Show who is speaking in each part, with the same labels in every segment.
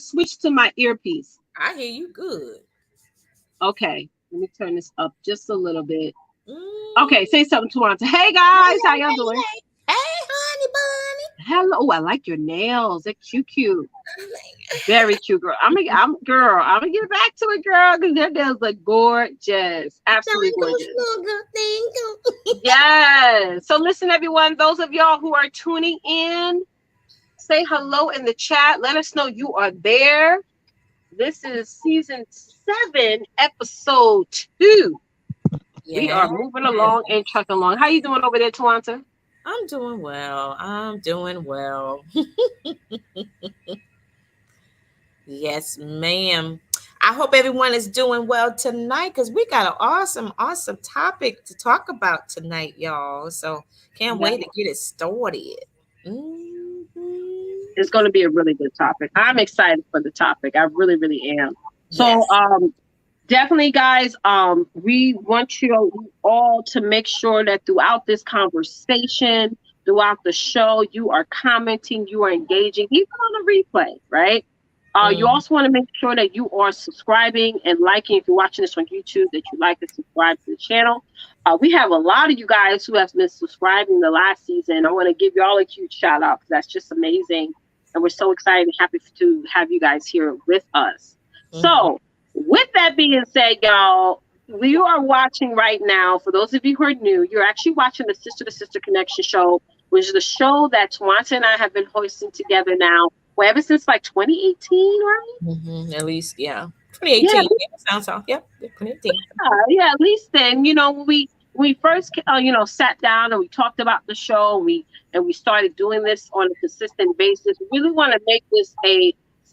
Speaker 1: switch to my earpiece.
Speaker 2: I hear you good.
Speaker 1: Okay, let me turn this up just a little bit.
Speaker 2: Mm.
Speaker 1: Okay, say something, Twonta. Hey
Speaker 2: Hey,
Speaker 1: guys, how
Speaker 2: hey,
Speaker 1: y'all doing?
Speaker 2: hey, hey. Hey, honey bunny.
Speaker 1: Hello. Oh, I like your nails. They're cute. Very cute, girl. I'm gonna get back to it, girl, because your nails look gorgeous. Absolutely gorgeous. Yes. So listen, everyone, those of y'all who are tuning in, say hello in the chat. Let us know you are there. This is season 7, episode 2. We
Speaker 2: Yeah.
Speaker 1: are moving along and trucking along. How you doing over there, Twonta?
Speaker 2: I'm doing well. I'm doing well. Yes, ma'am. I hope everyone is doing well tonight because we got an awesome topic to talk about tonight, y'all. So can't
Speaker 1: Yeah.
Speaker 2: wait to get it started. Mhm.
Speaker 1: It's going to be a really good topic. I'm excited for the topic. I really, really am. So,
Speaker 2: Yes.
Speaker 1: definitely, guys, we want you all to make sure that throughout this conversation, throughout the show, you are commenting, you are engaging, even on the replay, right? You
Speaker 2: Mm.
Speaker 1: also want to make sure that you are subscribing and liking. If you're watching this on YouTube, that you like and subscribe to the channel. We have a lot of you guys who have been subscribing the last season. I want to give you all a huge shout out because that's just amazing. And we're so excited and happy to have you guys here with us.
Speaker 2: Mhm.
Speaker 1: So, with that being said, y'all, we are watching right now. For those of you who are new, you're actually watching the Sister to Sister Connection show, which is the show that Twonta and I have been hosting together now, well, ever since like 2018, right?
Speaker 2: At least, yeah.
Speaker 1: Yeah,
Speaker 2: 2018. Yeah, sounds off. Yep. 2018.
Speaker 1: yeah. At least then, when we first, sat down and we talked about the show, and we started doing this on a consistent basis. We really want to make this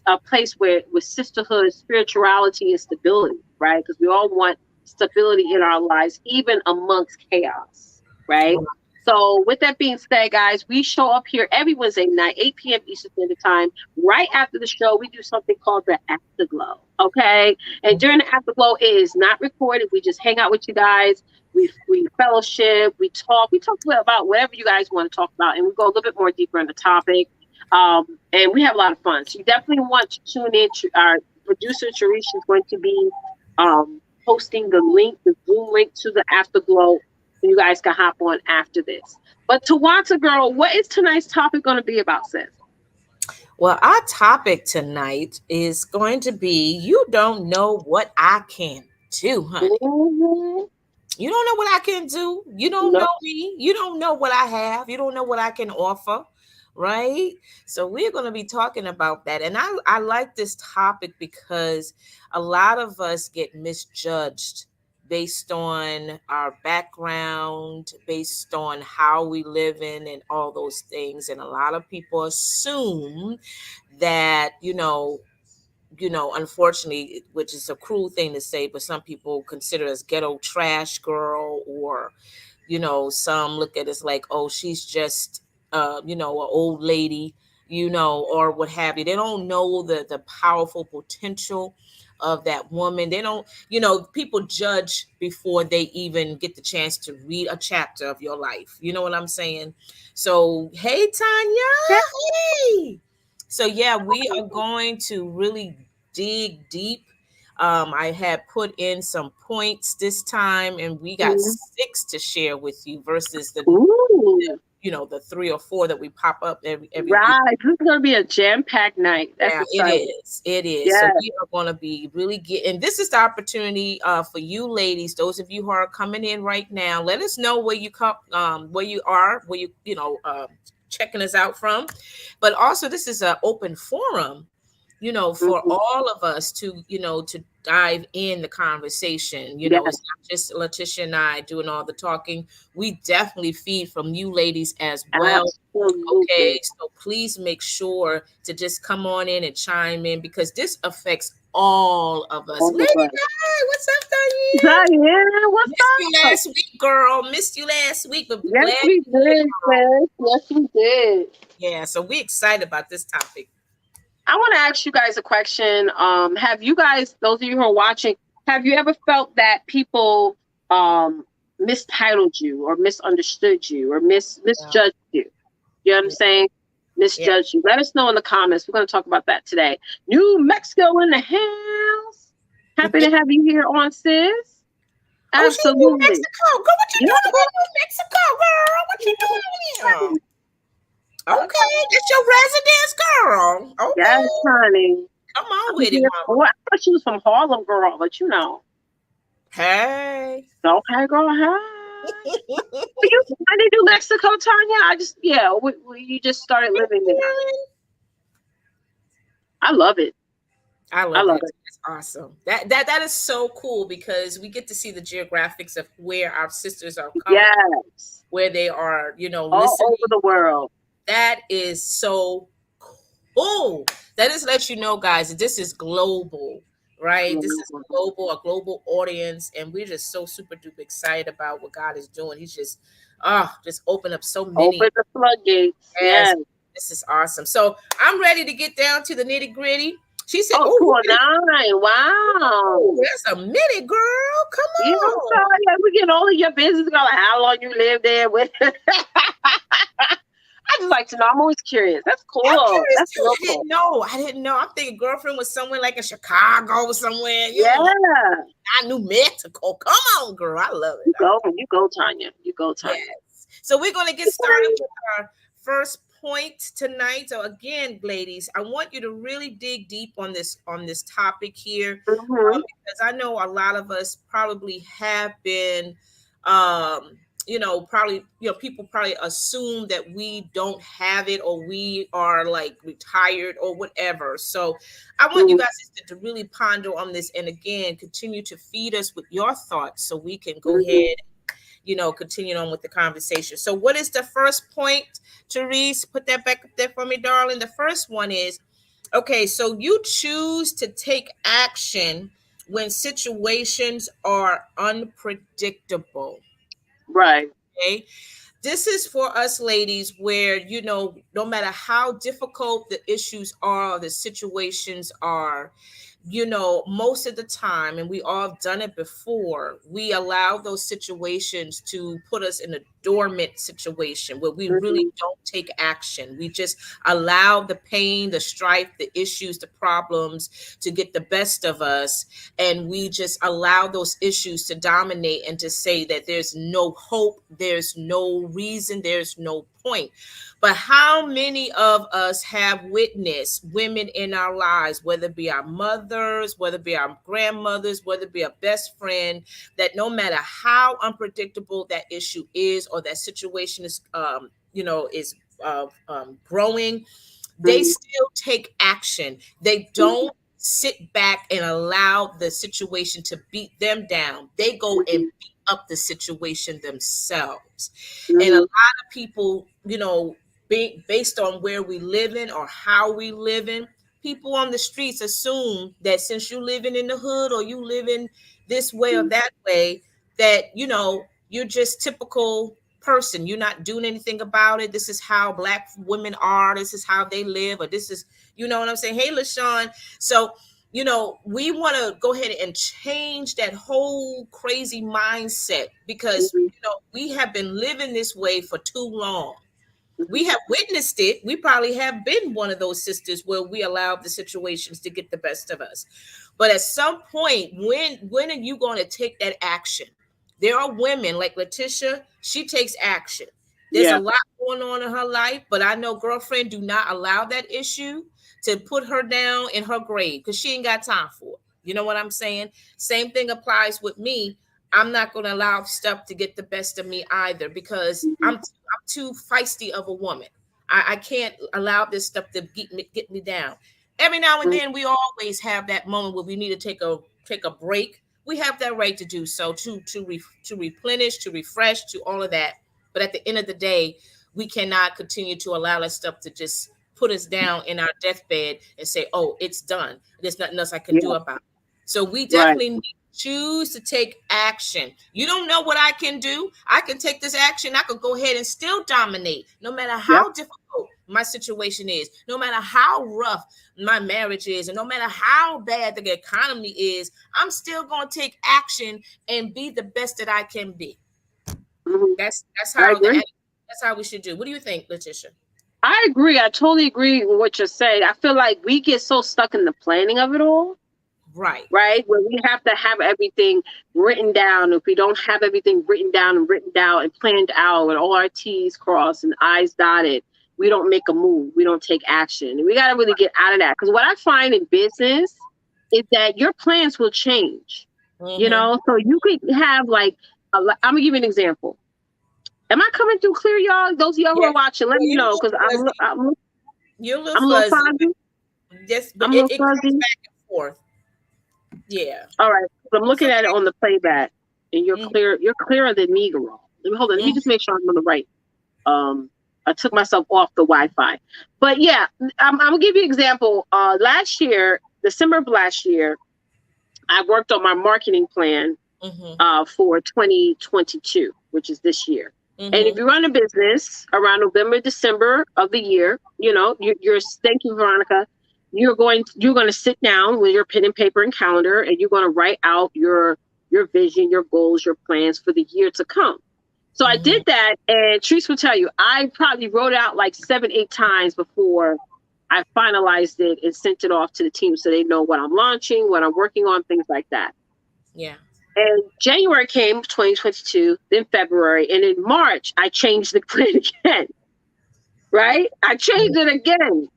Speaker 1: a place where with sisterhood, spirituality, and stability, right? Because we all want stability in our lives, even amongst chaos, right? So, with that being said, guys, we show up here every Wednesday night, 8 p.m. Eastern Standard Time. Right after the show, we do something called the Afterglow. Okay, and during the Afterglow, it is not recorded. We just hang out with you guys. We fellowship. We talk. We talk about whatever you guys want to talk about, and we go a little bit more deeper in the topic. And we have a lot of fun. So you definitely want to tune in. Our producer Teresa is going to be posting the Zoom link to the Afterglow, so you guys can hop on after this. But Twonta, girl, what is tonight's topic going to be about, sis?
Speaker 2: Well, our topic tonight is going to be you don't know what I can do, honey.
Speaker 1: Mm-hmm.
Speaker 2: You don't know what I can do. You don't
Speaker 1: No.
Speaker 2: know me. You don't know what I have. You don't know what I can offer. Right. So we're going to be talking about that. And I like this topic because a lot of us get misjudged based on our background, based on how we live in and all those things. And a lot of people assume that, unfortunately, which is a cruel thing to say, but some people consider us ghetto trash girl, or, some look at us like, oh, she's just, an old lady, or what have you. They don't know the powerful potential of that woman. They don't, people judge before they even get the chance to read a chapter of your life. You know what I'm saying? So, hey, Tanya. Hey. So yeah, we are going to really dig deep. I had put in some points this time, and we got 6 to share with you versus
Speaker 1: Ooh.
Speaker 2: the 3 or 4 that we pop up every week.
Speaker 1: Right. This is going to be a jam-packed night. That's
Speaker 2: Yeah,
Speaker 1: exciting.
Speaker 2: it is.
Speaker 1: Yeah.
Speaker 2: So we are going to be really getting. This is the opportunity for you ladies, those of you who are coming in right now. Let us know where you come, where you are, where checking us out from. But also, this is an open forum, for
Speaker 1: Mm-hmm.
Speaker 2: all of us to dive in the conversation.
Speaker 1: Yes.
Speaker 2: It's not just Leticia and I doing all the talking. We definitely feed from you ladies as well.
Speaker 1: Absolutely.
Speaker 2: Okay, so please make sure to just come on in and chime in because this affects all of us.
Speaker 1: All
Speaker 2: Lady
Speaker 1: of us.
Speaker 2: Di, what's up, Diane?
Speaker 1: Diane, what's
Speaker 2: Missed you
Speaker 1: up?
Speaker 2: last week, girl. Missed you last week, but
Speaker 1: Yes,
Speaker 2: glad
Speaker 1: we
Speaker 2: you're here,
Speaker 1: did,
Speaker 2: girl.
Speaker 1: sis. Yes, we did.
Speaker 2: Yeah, so we're excited about this topic.
Speaker 1: I want to ask you guys a question. Have you guys, those of you who are watching, have you ever felt that people mistitled you or misunderstood you or misjudged you? You know what I'm saying?
Speaker 2: Yeah.
Speaker 1: misjudge you. Let us know in the comments. We're going to talk about that today. New Mexico in the house. Happy to have you here on, sis.
Speaker 2: Oh, she in New
Speaker 1: Absolutely.
Speaker 2: Mexico. Girl, what you
Speaker 1: Yeah.
Speaker 2: doing in New Mexico, girl? What you doing here? Okay, that's your residence, girl.
Speaker 1: Yes,
Speaker 2: Okay,
Speaker 1: honey.
Speaker 2: come on
Speaker 1: I'm
Speaker 2: with it,
Speaker 1: here.
Speaker 2: mama.
Speaker 1: Well, I thought she was from Harlem, girl, but you know.
Speaker 2: Hey.
Speaker 1: Okay, girl. Hi. When did you Mexico, Tanya? I just, yeah, you just started living there. I love it.
Speaker 2: I
Speaker 1: I
Speaker 2: love
Speaker 1: love
Speaker 2: it.
Speaker 1: it.
Speaker 2: It's awesome. That is so cool because we get to see the geographics of where our sisters are coming from,
Speaker 1: Yes.
Speaker 2: where they are,
Speaker 1: All
Speaker 2: listening.
Speaker 1: over the world.
Speaker 2: That is so cool. That just lets you know, guys, that this is global, right? This is global, a global audience, and we're just so super duper excited about what God is doing. He's just open up so
Speaker 1: Open
Speaker 2: many.
Speaker 1: the floodgates.
Speaker 2: Yes,
Speaker 1: Yes.
Speaker 2: this is awesome. So I'm ready to get down to the nitty gritty. She said,
Speaker 1: Oh,
Speaker 2: "Oh,
Speaker 1: cool. Nine.
Speaker 2: ooh,
Speaker 1: Wow.
Speaker 2: that's a minute, girl.
Speaker 1: You know,
Speaker 2: Come
Speaker 1: so
Speaker 2: on."
Speaker 1: yeah, we get all of your business, girl. Like how long you live there with. I just like to know. I'm always curious. That's
Speaker 2: I'm
Speaker 1: cool.
Speaker 2: curious
Speaker 1: That's
Speaker 2: too.
Speaker 1: real
Speaker 2: I
Speaker 1: cool.
Speaker 2: didn't know. I didn't know. I'm thinking girlfriend was somewhere like in Chicago or somewhere.
Speaker 1: Yeah.
Speaker 2: Not New Mexico. Come on, girl. I love it.
Speaker 1: You go. You go, Tanya. You go, Tanya.
Speaker 2: Yes. So we're going to get started with our first point tonight. So again, ladies, I want you to really dig deep on this topic here,
Speaker 1: Mm-hmm.
Speaker 2: because I know a lot of us probably have been, probably people probably assume that we don't have it or we are like retired or whatever. So I want you
Speaker 1: Mm-hmm.
Speaker 2: guys to really ponder on this and again continue to feed us with your thoughts so we can go
Speaker 1: Mm-hmm.
Speaker 2: ahead, continue on with the conversation. So, what is the first point, Therese? Put that back up there for me, darling. The first one is okay, so you choose to take action when situations are unpredictable.
Speaker 1: Right.
Speaker 2: Okay. This is for us ladies where, no matter how difficult the issues are, the situations are, most of the time, and we all have done it before, we allow those situations to put us in a dormant situation where we really
Speaker 1: Mm-hmm.
Speaker 2: don't take action. We just allow the pain, the strife, the issues, the problems to get the best of us. And we just allow those issues to dominate and to say that there's no hope, there's no reason, there's no point. But how many of us have witnessed women in our lives, whether it be our mothers, whether it be our grandmothers, whether it be a best friend, that no matter how unpredictable that issue is or that situation is, growing, they
Speaker 1: Mm-hmm.
Speaker 2: still take action. They don't sit back and allow the situation to beat them down. They go and
Speaker 1: Mm-hmm.
Speaker 2: beat up the situation themselves. And a lot
Speaker 1: Mm-hmm.
Speaker 2: of people, based on where we live in or how we live in, people on the streets assume that since you living in the hood or you live in this way or that way, that you're just typical person. You're not doing anything about it. This is how Black women are. This is how they live, or this is, what I'm saying. Hey, LaShawn. So, we want to go ahead and change that whole crazy mindset because,
Speaker 1: Mm-hmm.
Speaker 2: we have been living this way for too long.
Speaker 1: Mm-hmm.
Speaker 2: We have witnessed it. We probably have been one of those sisters where we allowed the situations to get the best of us. But at some point, when are you going to take that action? There are women like Leticia, she takes action. There's a
Speaker 1: Yeah.
Speaker 2: lot going on in her life, but I know, girlfriend, do not allow that issue to put her down in her grave because she ain't got time for it. You know what I'm saying? Same thing applies with me. I'm not going to allow stuff to get the best of me either because
Speaker 1: Mm-hmm.
Speaker 2: I'm too feisty of a woman. I can't allow this stuff to get me down. Every now and then, we always have that moment where we need to take a break. We have that right to do so, to replenish, to refresh, to all of that. But at the end of the day, we cannot continue to allow that stuff to just put us down in our deathbed and say, "Oh, it's done. There's nothing else I can do
Speaker 1: Yeah.
Speaker 2: about it." So we
Speaker 1: Right.
Speaker 2: definitely need choose to take action. You don't know what I can do. I can take this action. I could go ahead and still dominate, no matter
Speaker 1: Yep.
Speaker 2: how difficult my situation is, no matter how rough my marriage is, and no matter how bad the economy is. I'm still going to take action and be the best that I can be.
Speaker 1: Mm-hmm.
Speaker 2: That's
Speaker 1: I
Speaker 2: how
Speaker 1: agree.
Speaker 2: that's how we should do. What do you think, Letitia?
Speaker 1: I agree. I totally agree with what you're saying. I feel like we get so stuck in the planning of it all,
Speaker 2: Right.
Speaker 1: right? Where we have to have everything written down. If we don't have everything written down and written down and planned out and all our T's crossed and I's dotted, we don't make a move. We don't take action. And we got to really get out of that. Because what I find in business is that your plans will change. You
Speaker 2: Mm-hmm.
Speaker 1: know, so you could have like, I'm gonna give you an example. Am I coming through clear, y'all? Those of y'all who
Speaker 2: Yeah.
Speaker 1: are watching, let
Speaker 2: Well,
Speaker 1: me
Speaker 2: you're a
Speaker 1: know
Speaker 2: little
Speaker 1: because
Speaker 2: fuzzy. You're a little
Speaker 1: I'm a little
Speaker 2: fuzzy,
Speaker 1: fuzzy.
Speaker 2: but just but
Speaker 1: I'm a little
Speaker 2: it comes
Speaker 1: fuzzy.
Speaker 2: back and forth. Yeah.
Speaker 1: All right, so I'm
Speaker 2: It's
Speaker 1: looking at it
Speaker 2: okay.
Speaker 1: on the playback, and you're
Speaker 2: Mm-hmm.
Speaker 1: clear. You're clearer than me, girl. Let me hold on. Let me just make sure I'm on the right. Um, I took myself off the Wi-Fi, but yeah, I'm gonna give you an example. Last year, December of last year, I worked on my marketing plan
Speaker 2: Mm-hmm.
Speaker 1: for 2022, which is this year. And if
Speaker 2: Mm-hmm.
Speaker 1: you run a business around November, December of the year, you know, you're thank you, Veronica. You're going to sit down with your pen and paper and calendar, and you're going to write out your vision, your goals, your plans for the year to come. So I
Speaker 2: Mm-hmm.
Speaker 1: did that, and Treese will tell you, I probably wrote out like 7, 8 times before I finalized it and sent it off to the team so they know what I'm launching, what I'm working on, things like that.
Speaker 2: Yeah.
Speaker 1: And January came, 2022, then February, and in March, I changed the plan again, right? I changed it again,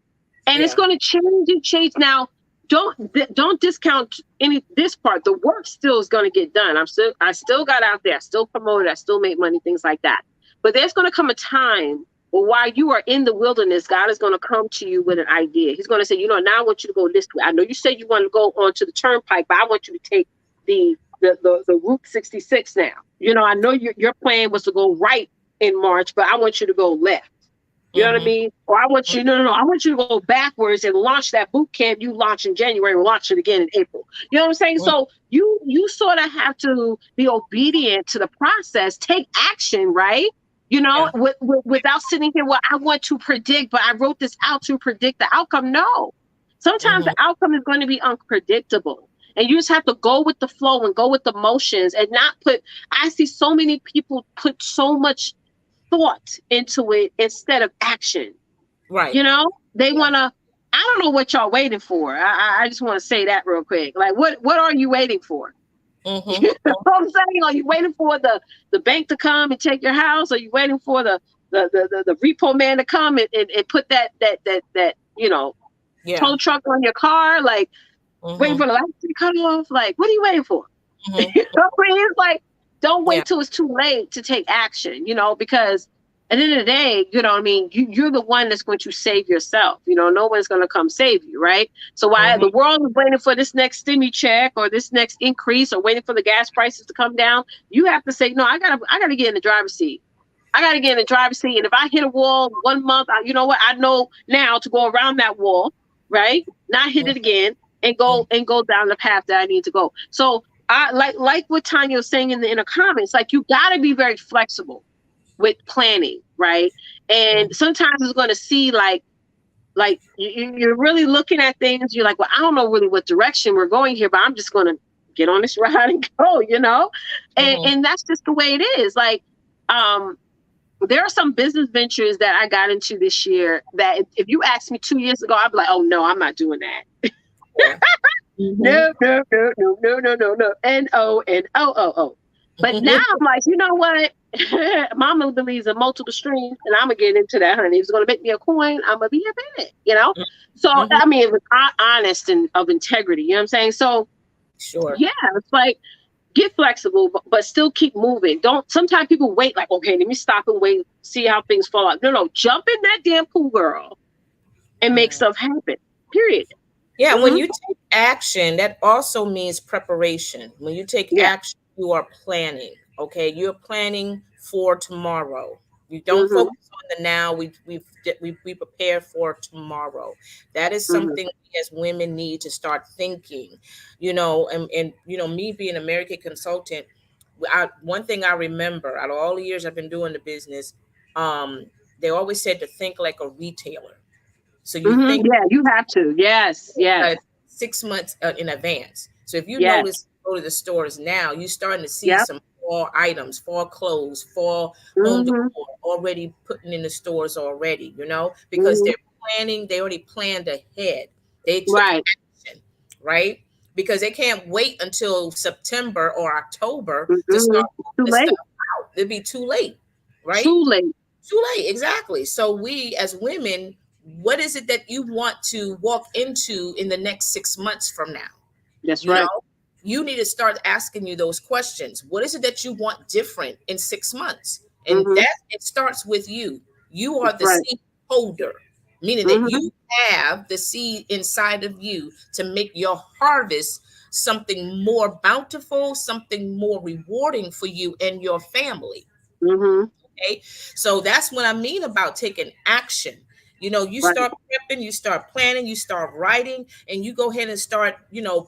Speaker 1: and it's
Speaker 2: Yeah.
Speaker 1: going to change and change. Now, don't discount any this part. The work still is going to get done. I still got out there. I still promoted. I still made money, things like that. But there's going to come a time where while you are in the wilderness, God is going to come to you with an idea. He's going to say, you know, now I want you to go this way. I know you said you want to go onto the turnpike, but I want you to take the Route 66 now. You know, I know your plan was to go right in March, but I want you to go left. You know what I
Speaker 2: Mm-hmm.
Speaker 1: mean? Or I want you, no. I want you to go backwards and launch that boot camp you launched in January and launch it again in April. You know what I'm saying? So you sort of have to be obedient to the process, take action, right? You know,
Speaker 2: Yeah.
Speaker 1: without sitting here, well, I want to predict, but I wrote this out to predict the outcome. No. Sometimes
Speaker 2: Mm-hmm.
Speaker 1: the outcome is going to be unpredictable. And you just have to go with the flow and go with the motions and not put, I see so many people put so much thought into it instead of action.
Speaker 2: Right.
Speaker 1: You know, they
Speaker 2: Yeah.
Speaker 1: want to. I don't know what y'all waiting for. I just want to say that real quick. Like, what are you waiting for? You know
Speaker 2: Mm-hmm.
Speaker 1: what I'm saying? Are you waiting for the bank to come and take your house? Are you waiting for the repo man to come and put that
Speaker 2: Yeah.
Speaker 1: tow truck on your car? Like, waiting
Speaker 2: Mm-hmm.
Speaker 1: for the lights to cut off? Like, what are you waiting for?
Speaker 2: Mm-hmm.
Speaker 1: You know what I mean? It's like, don't
Speaker 2: Yeah.
Speaker 1: wait till it's too late to take action, you know, because at the end of the day, you know what I mean? You're the one that's going to save yourself. You know, no one's going to come save you, right? So while
Speaker 2: Mm-hmm.
Speaker 1: the world is waiting for this next stimmy check or this next increase or waiting for the gas prices to come down, you have to say, no, I gotta get in the driver's seat. I got to get in the driver's seat. And if I hit a wall 1 month, you know what? I know now to go around that wall, right? Not hit it again
Speaker 2: Mm-hmm.
Speaker 1: and go down the path that I need to go. So I like what Tanya was saying in the comments, like you got to be very flexible with planning, right? And sometimes it's going to see like you're really looking at things. You're like, well, I don't know really what direction we're going here, but I'm just going to get on this ride and go, you know?
Speaker 2: Mm-hmm.
Speaker 1: And that's just the way it is. Like, um, there are some business ventures that I got into this year that if you asked me 2 years ago, I'd be like, oh no, I'm not doing that.
Speaker 2: Yeah. Mm-hmm.
Speaker 1: No, no, no, no, no, no, no, no. NO. But now I'm like, you know what? Mama believes in multiple streams, and I'm gonna get into that, honey. If it's gonna make me a coin, I'm gonna be a bit, you know. So
Speaker 2: Mm-hmm.
Speaker 1: I mean, it was honest and of integrity. You know what I'm saying? So
Speaker 2: Sure.
Speaker 1: yeah, it's like get flexible, but still keep moving. Don't. Sometimes people wait, like, okay, let me stop and wait, see how things fall out. No, jump in that damn pool, girl, and make
Speaker 2: Yeah.
Speaker 1: stuff happen. Period.
Speaker 2: Yeah, when
Speaker 1: Hmm.
Speaker 2: you take action, that also means preparation. When you take
Speaker 1: Yeah.
Speaker 2: action, you are planning. Okay, you're planning for tomorrow. You don't
Speaker 1: Hmm.
Speaker 2: focus on the now. We prepare for tomorrow. That is
Speaker 1: Hmm.
Speaker 2: something we as women need to start thinking. And me being an American consultant, one thing I remember out of all the years I've been doing the business, they always said to think like a retailer. So you
Speaker 1: Hmm.
Speaker 2: think
Speaker 1: Yeah, you have to. Yes. Yes.
Speaker 2: 6 months in advance. So if you
Speaker 1: Yes.
Speaker 2: notice, go to the stores now, you're starting to see
Speaker 1: Yep.
Speaker 2: some fall items, fall clothes, fall home
Speaker 1: Mhm.
Speaker 2: decor already putting in the stores already, because
Speaker 1: Mhm.
Speaker 2: they're planning, they already planned ahead. They took
Speaker 1: Right.
Speaker 2: action, right? Because they can't wait until September or October to start
Speaker 1: Mhm.
Speaker 2: moving
Speaker 1: Too
Speaker 2: the stuff
Speaker 1: late.
Speaker 2: out. It'd be too late, right?
Speaker 1: Too late.
Speaker 2: Too late, exactly. So we as women, what is it that you want to walk into in the next 6 months from now?
Speaker 1: That's
Speaker 2: You know,
Speaker 1: right.
Speaker 2: you need to start asking you those questions. What is it that you want different in 6 months? And
Speaker 1: Mhm.
Speaker 2: that it starts with you. You are
Speaker 1: That's
Speaker 2: the
Speaker 1: right.
Speaker 2: seed holder, meaning that
Speaker 1: Mhm.
Speaker 2: you have the seed inside of you to make your harvest something more bountiful, something more rewarding for you and your family.
Speaker 1: Mhm.
Speaker 2: Okay. So that's what I mean about taking action. You
Speaker 1: Right.
Speaker 2: start prepping, you start planning, you start writing, and you go ahead and start,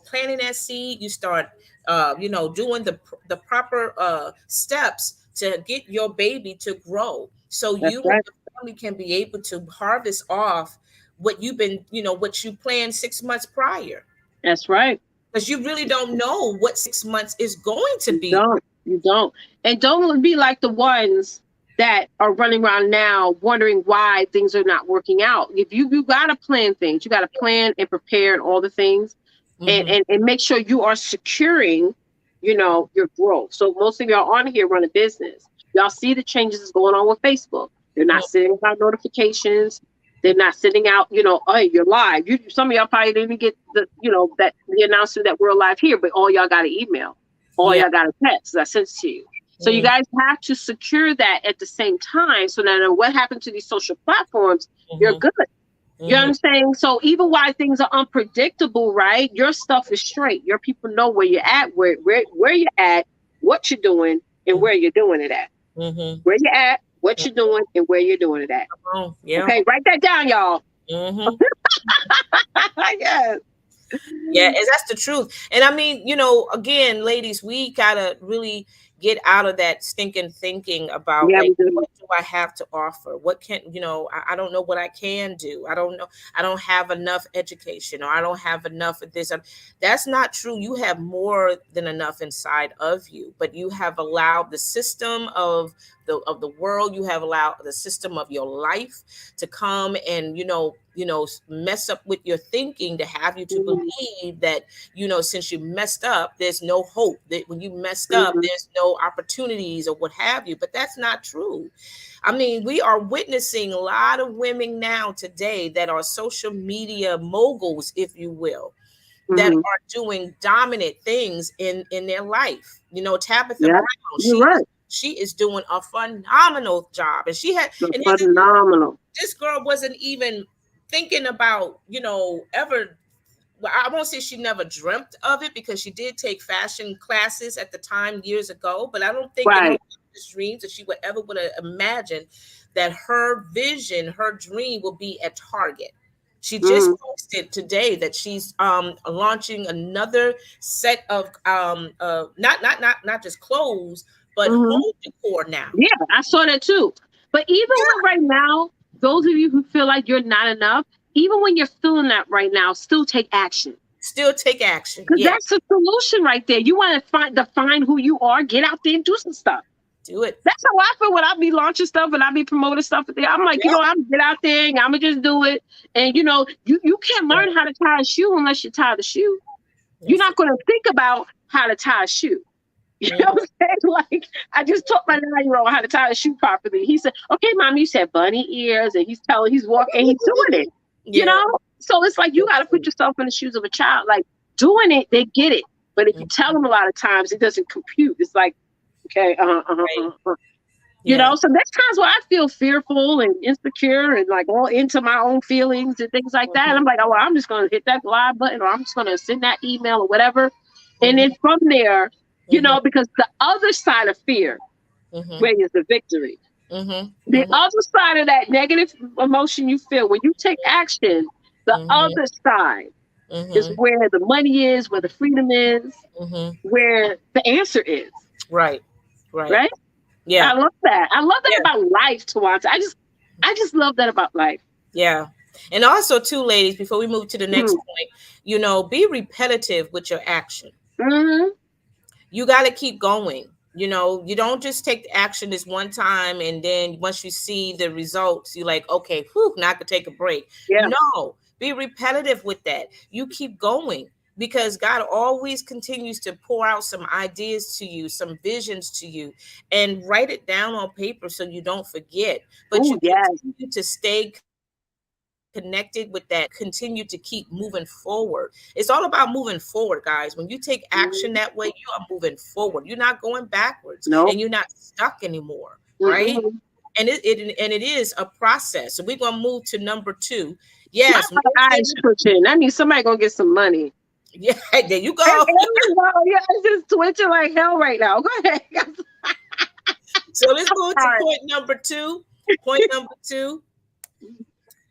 Speaker 2: planting that seed. You start, doing the proper steps to get your baby to grow, so
Speaker 1: That's
Speaker 2: you and
Speaker 1: right.
Speaker 2: your family can be able to harvest off what you've been, what you planned 6 months prior,
Speaker 1: That's right.
Speaker 2: because you really don't know what 6 months is going to
Speaker 1: You
Speaker 2: be.
Speaker 1: don't. You don't. And don't be like the ones that are running around now wondering why things are not working out. If you gotta plan things, you gotta plan and prepare and all the things, and,
Speaker 2: Mm-hmm.
Speaker 1: and make sure you are securing, your growth. So most of y'all on here run a business. Y'all see the changes that's going on with Facebook. They're not sending out notifications. They're not sending out, hey, you're live. Some of y'all probably didn't even get that the announcement that we're live here, but all y'all got an email. All
Speaker 2: Yeah.
Speaker 1: y'all got a text that sent to you. So you
Speaker 2: Mm-hmm.
Speaker 1: guys have to secure that at the same time. So no matter what happened to these social platforms, you're
Speaker 2: Mm-hmm.
Speaker 1: good. You know what
Speaker 2: Mm-hmm.
Speaker 1: I'm saying? So even while things are unpredictable, right? Your stuff is straight. Your people know where you're at, where you're at, what you're doing, and where you're doing it at.
Speaker 2: Mm-hmm.
Speaker 1: Where you're at, what you're doing, and where you're doing it at.
Speaker 2: Oh, yeah.
Speaker 1: Okay, write that down, y'all.
Speaker 2: Mm-hmm.
Speaker 1: Yes.
Speaker 2: Yeah, and that's the truth. And I mean, again, ladies, we gotta really get out of that stinking thinking about,
Speaker 1: Yeah,
Speaker 2: like,
Speaker 1: we do.
Speaker 2: what do I have to offer? What can, I don't know what I can do. I don't know. I don't have enough education, or I don't have enough of this. That's not true. You have more than enough inside of you, but you have allowed the system of the world, you have allowed the system of your life to come and, mess up with your thinking, to have you to
Speaker 1: Mhm.
Speaker 2: believe that, since you messed up, there's no hope, that when you messed up,
Speaker 1: Mhm.
Speaker 2: there's no opportunities or what have you. But that's not true. I mean, we are witnessing a lot of women now today that are social media moguls, if you will, that
Speaker 1: Mhm.
Speaker 2: are doing dominant things in their life. Tabitha
Speaker 1: Yeah,
Speaker 2: Brown,
Speaker 1: you're
Speaker 2: she is
Speaker 1: right.
Speaker 2: she is doing a phenomenal job, and she had
Speaker 1: You're
Speaker 2: and here's the thing,
Speaker 1: phenomenal.
Speaker 2: this girl wasn't even thinking about, ever. Well, I won't say she never dreamt of it, because she did take fashion classes at the time years ago, but I don't think in her
Speaker 1: Right.
Speaker 2: wildest dreams that she would have imagined that her vision, her dream will be at Target. She just
Speaker 1: Mhm.
Speaker 2: posted today that she's launching another set of not just clothes, but
Speaker 1: Mhm.
Speaker 2: home decor now.
Speaker 1: Yeah, I saw that too. But even
Speaker 2: Yeah,
Speaker 1: with right now, those of you who feel like you're not enough, even when you're feeling that right now, still take action.
Speaker 2: still take action.
Speaker 1: Because
Speaker 2: Yeah,
Speaker 1: that's the solution right there. You want to define who you are, get out there and do some stuff.
Speaker 2: do it.
Speaker 1: That's how I feel when I be launching stuff and I be promoting stuff. I'm like,
Speaker 2: Yeah,
Speaker 1: I'm get out there and I'm gonna just do it. And you can't
Speaker 2: yeah.
Speaker 1: learn how to tie a shoe unless you tie the shoe. You're
Speaker 2: Yes.
Speaker 1: not gonna think about how to tie a shoe. You know
Speaker 2: Mhm.
Speaker 1: what I'm saying? Like, I just taught my 9-year-old how to tie a shoe properly. He said, "Okay, mom, you said bunny ears," and he's walking, and he's doing it. You
Speaker 2: Yeah.
Speaker 1: know, so it's like you got to put yourself in the shoes of a child. Like doing it, they get it. But if you tell
Speaker 2: Mhm.
Speaker 1: them a lot of times, it doesn't compute. It's like, okay,
Speaker 2: Right. Yeah.
Speaker 1: So there's times where I feel fearful and insecure and like all into my own feelings and things like that. And I'm
Speaker 2: Mhm.
Speaker 1: like, oh, well, I'm just going to hit that live button or I'm just going to send that email or whatever. And then
Speaker 2: Mhm.
Speaker 1: from there,
Speaker 2: Mhm.
Speaker 1: because the other side of fear,
Speaker 2: Mhm.
Speaker 1: where is the victory?
Speaker 2: Mhm.
Speaker 1: The
Speaker 2: Mhm.
Speaker 1: other side of that negative emotion you feel when you take action, the
Speaker 2: Mhm.
Speaker 1: other side is
Speaker 2: Mhm.
Speaker 1: where the money is, where the freedom is,
Speaker 2: Mhm.
Speaker 1: where the answer is,
Speaker 2: Right. Right.
Speaker 1: right?
Speaker 2: Yeah.
Speaker 1: I love that. I love that
Speaker 2: Yeah.
Speaker 1: about life, Twonta. I just love that about life.
Speaker 2: Yeah. And also, too, ladies, before we move to the next
Speaker 1: Mm-hmm.
Speaker 2: point, be repetitive with your action.
Speaker 1: Mm-hmm.
Speaker 2: You got to keep going. You know, you don't just take the action this one time and then once you see the results, you're like, okay, whew, now I could take a break.
Speaker 1: Yeah.
Speaker 2: No, be repetitive with that. You keep going because God always continues to pour out some ideas to you, some visions to you, and write it down on paper so you don't forget. But
Speaker 1: Oh,
Speaker 2: you
Speaker 1: yes.
Speaker 2: continue to stay connected with that, continue to keep moving forward. It's all about moving forward, guys. When you take action that way, you are moving forward. You're not going backwards and you're
Speaker 1: Nope.
Speaker 2: not stuck anymore, right?
Speaker 1: Mm-mm.
Speaker 2: And it is a process. So we're gonna move to number two.
Speaker 1: My
Speaker 2: Yes, more
Speaker 1: eyes
Speaker 2: things.
Speaker 1: twitching. I need somebody gonna get some money.
Speaker 2: Yeah, there you
Speaker 1: There
Speaker 2: go.
Speaker 1: you go. Yeah, it's just twitching like hell right now. Go ahead.
Speaker 2: So let's go to
Speaker 1: Sorry.
Speaker 2: point number two. Point number two.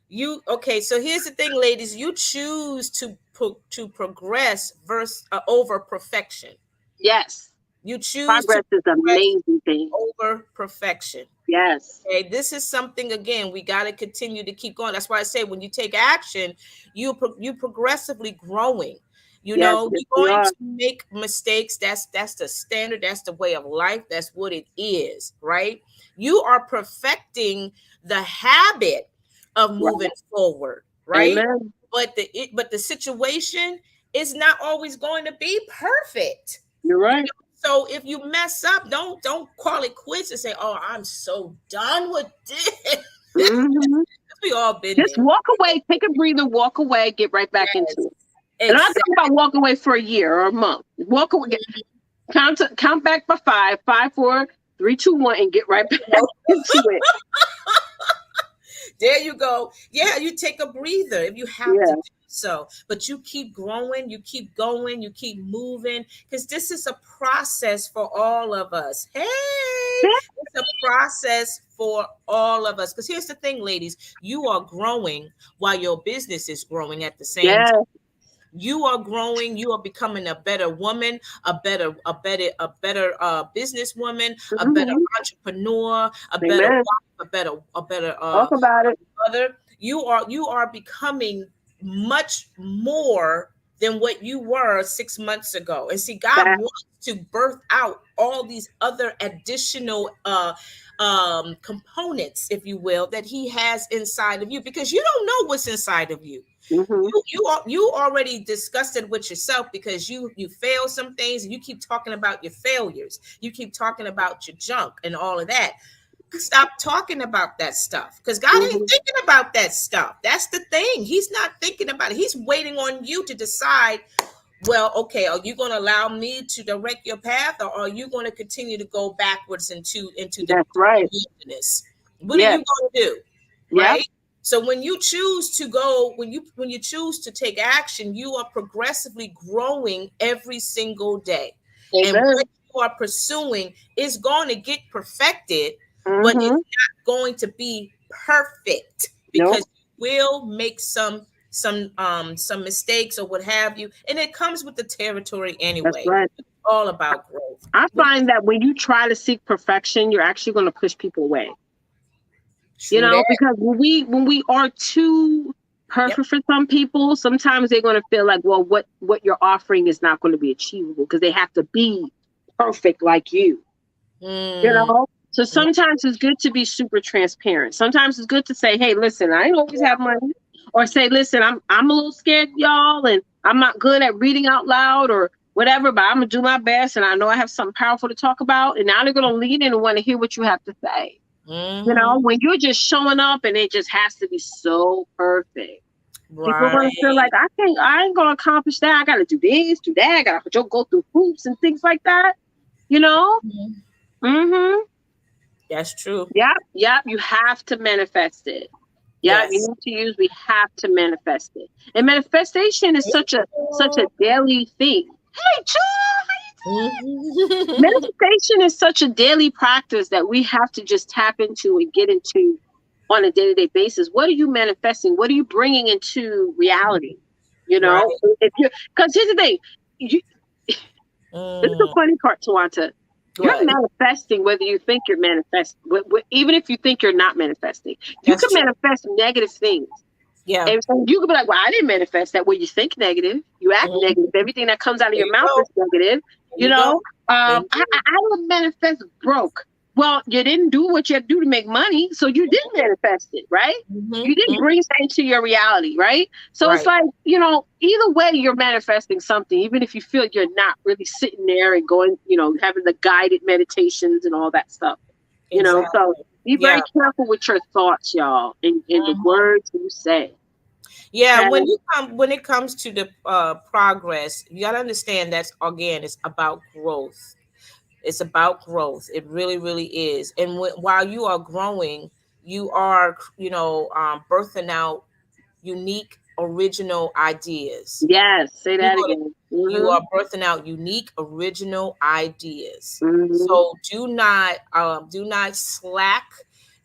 Speaker 2: You okay? So here's the thing, ladies. You choose to progress versus over perfection.
Speaker 1: Yes.
Speaker 2: You choose to
Speaker 1: Progress is an
Speaker 2: progress
Speaker 1: amazing thing.
Speaker 2: over perfection.
Speaker 1: Yes.
Speaker 2: Okay, this is something again we got to continue to keep going. That's why I say when you take action, you progressively growing. You
Speaker 1: Yes,
Speaker 2: know,
Speaker 1: yes,
Speaker 2: you're
Speaker 1: we
Speaker 2: going
Speaker 1: are.
Speaker 2: to make mistakes. That's the standard. That's the way of life. That's what it is, right? You are perfecting the habit of moving
Speaker 1: Right.
Speaker 2: forward, right?
Speaker 1: Amen.
Speaker 2: But the situation is not always going to be perfect.
Speaker 1: You're
Speaker 2: You
Speaker 1: right.
Speaker 2: know, so if you mess up, don't call it quits and say, "Oh, I'm so done with this."
Speaker 1: Hmm.
Speaker 2: We all been
Speaker 1: Just
Speaker 2: there.
Speaker 1: walk away, take a breather, walk away, get right back into
Speaker 2: Yes,
Speaker 1: it. And I'm not talking about
Speaker 2: exactly.
Speaker 1: walk away for a year or a month. Walk away, count back by five, five, four, three, two, one, and get right back into it.
Speaker 2: There you go. Yeah, you take a breather if you have to
Speaker 1: Yeah.
Speaker 2: do so, but you keep growing, you keep going, you keep moving because this is a process for all of us. Hey, it's a process for all of us. Because here's the thing, ladies, you are growing while your business is growing at the same time.
Speaker 1: Yeah.
Speaker 2: You are growing, you are becoming a better woman, a better businesswoman, a better
Speaker 1: Hmm.
Speaker 2: entrepreneur, a better
Speaker 1: Amen.
Speaker 2: wife, a better
Speaker 1: Talk about it.
Speaker 2: mother. You are becoming much more than what you were 6 months ago. And see, God
Speaker 1: That.
Speaker 2: wants to birth out all these other additional components, if you will, that He has inside of you because you don't know what's inside of you.
Speaker 1: Hmm.
Speaker 2: You already discussed it with yourself because you fail some things and you keep talking about your failures. You keep talking about your junk and all of that. Stop talking about that stuff because God ain't
Speaker 1: Hmm.
Speaker 2: thinking about that stuff. That's the thing. He's not thinking about it. He's waiting on you to decide, well, okay, are you going to allow me to direct your path or are you going to continue to go backwards into the
Speaker 1: That's right.
Speaker 2: wilderness? What are
Speaker 1: Yeah.
Speaker 2: you going to do?
Speaker 1: Yep.
Speaker 2: Right? So when you choose to go, when you choose to take action, you are progressively growing every single day. And
Speaker 1: Amen.
Speaker 2: what you are pursuing is going to get perfected, but
Speaker 1: Hmm.
Speaker 2: it's not going to be perfect
Speaker 1: Nope.
Speaker 2: because you will make some mistakes or what have you, and it comes with the territory
Speaker 1: That's
Speaker 2: anyway.
Speaker 1: right.
Speaker 2: It's all about growth.
Speaker 1: I
Speaker 2: What do you
Speaker 1: find that when you try to seek perfection, you're actually going to push people away. You
Speaker 2: true
Speaker 1: know,
Speaker 2: that?
Speaker 1: because when we are too
Speaker 2: Yep.
Speaker 1: perfect for some people, sometimes they're going to feel like, well, what you're offering is not going to be achievable because they have to be perfect like you. You
Speaker 2: Mm,
Speaker 1: know. So
Speaker 2: mm,
Speaker 1: sometimes it's good to be super transparent. Sometimes it's good to say, hey, listen, I ain't always have money. Or say, listen, I'm a little scared, y'all, and I'm not good at reading out loud or whatever, but I'm gonna do my best and I know I have something powerful to talk about. And now they're gonna lean in and want to hear what you have to say. You know,
Speaker 2: mhm.
Speaker 1: when you're just showing up and it just has to be so perfect. People are gonna feel like
Speaker 2: Right.
Speaker 1: I ain't gonna accomplish that. I gotta do this, do that, I gotta go through hoops and things like that, you know?
Speaker 2: Mhm.
Speaker 1: Mm-hmm.
Speaker 2: That's true.
Speaker 1: Yep, yep. You have to manifest it. Yep, you
Speaker 2: Yes.
Speaker 1: need to use. We have to manifest it. And manifestation is such a daily thing. Hey, Chu,
Speaker 2: Mhm.
Speaker 1: manifestation is such a daily practice that we have to just tap into and get into on a day-to-day basis. What are you manifesting? What are you bringing into reality? You know,
Speaker 2: Right.
Speaker 1: if you because here's the thing, you, this is the
Speaker 2: Mm.
Speaker 1: funny part, Twonta. You're
Speaker 2: What?
Speaker 1: manifesting whether you think you're manifesting, even if you think you're not manifesting. You
Speaker 2: That's
Speaker 1: can
Speaker 2: true.
Speaker 1: manifest negative things.
Speaker 2: Yeah.
Speaker 1: And so you could be like, well, I didn't manifest that. Well, you think negative, you act
Speaker 2: Mhm.
Speaker 1: negative. Everything that comes out of
Speaker 2: There
Speaker 1: your
Speaker 2: you
Speaker 1: mouth
Speaker 2: go.
Speaker 1: is negative.
Speaker 2: There
Speaker 1: You
Speaker 2: you go.
Speaker 1: know,
Speaker 2: There you
Speaker 1: I would manifest broke. Well, you didn't do what you had to do to make money, so you didn't manifest it, right?
Speaker 2: go.
Speaker 1: You didn't bring that into your reality, right? So it's
Speaker 2: Right.
Speaker 1: like, either way, you're manifesting something, even if you feel you're not really sitting there and going, having the guided meditations and all that stuff, So
Speaker 2: Exactly.
Speaker 1: be
Speaker 2: Yeah.
Speaker 1: very careful with your thoughts, y'all, and the
Speaker 2: Mhm.
Speaker 1: words you say.
Speaker 2: Yeah,
Speaker 1: Okay.
Speaker 2: when it comes to the progress, you got to understand that's again it's about growth. It's about growth. It really, really is. And while you are growing, you are, birthing out unique, original ideas.
Speaker 1: Yes. Say
Speaker 2: You
Speaker 1: that
Speaker 2: know,
Speaker 1: again.
Speaker 2: you
Speaker 1: Mm-hmm.
Speaker 2: are birthing out unique, original ideas.
Speaker 1: Mm-hmm.
Speaker 2: So do not slack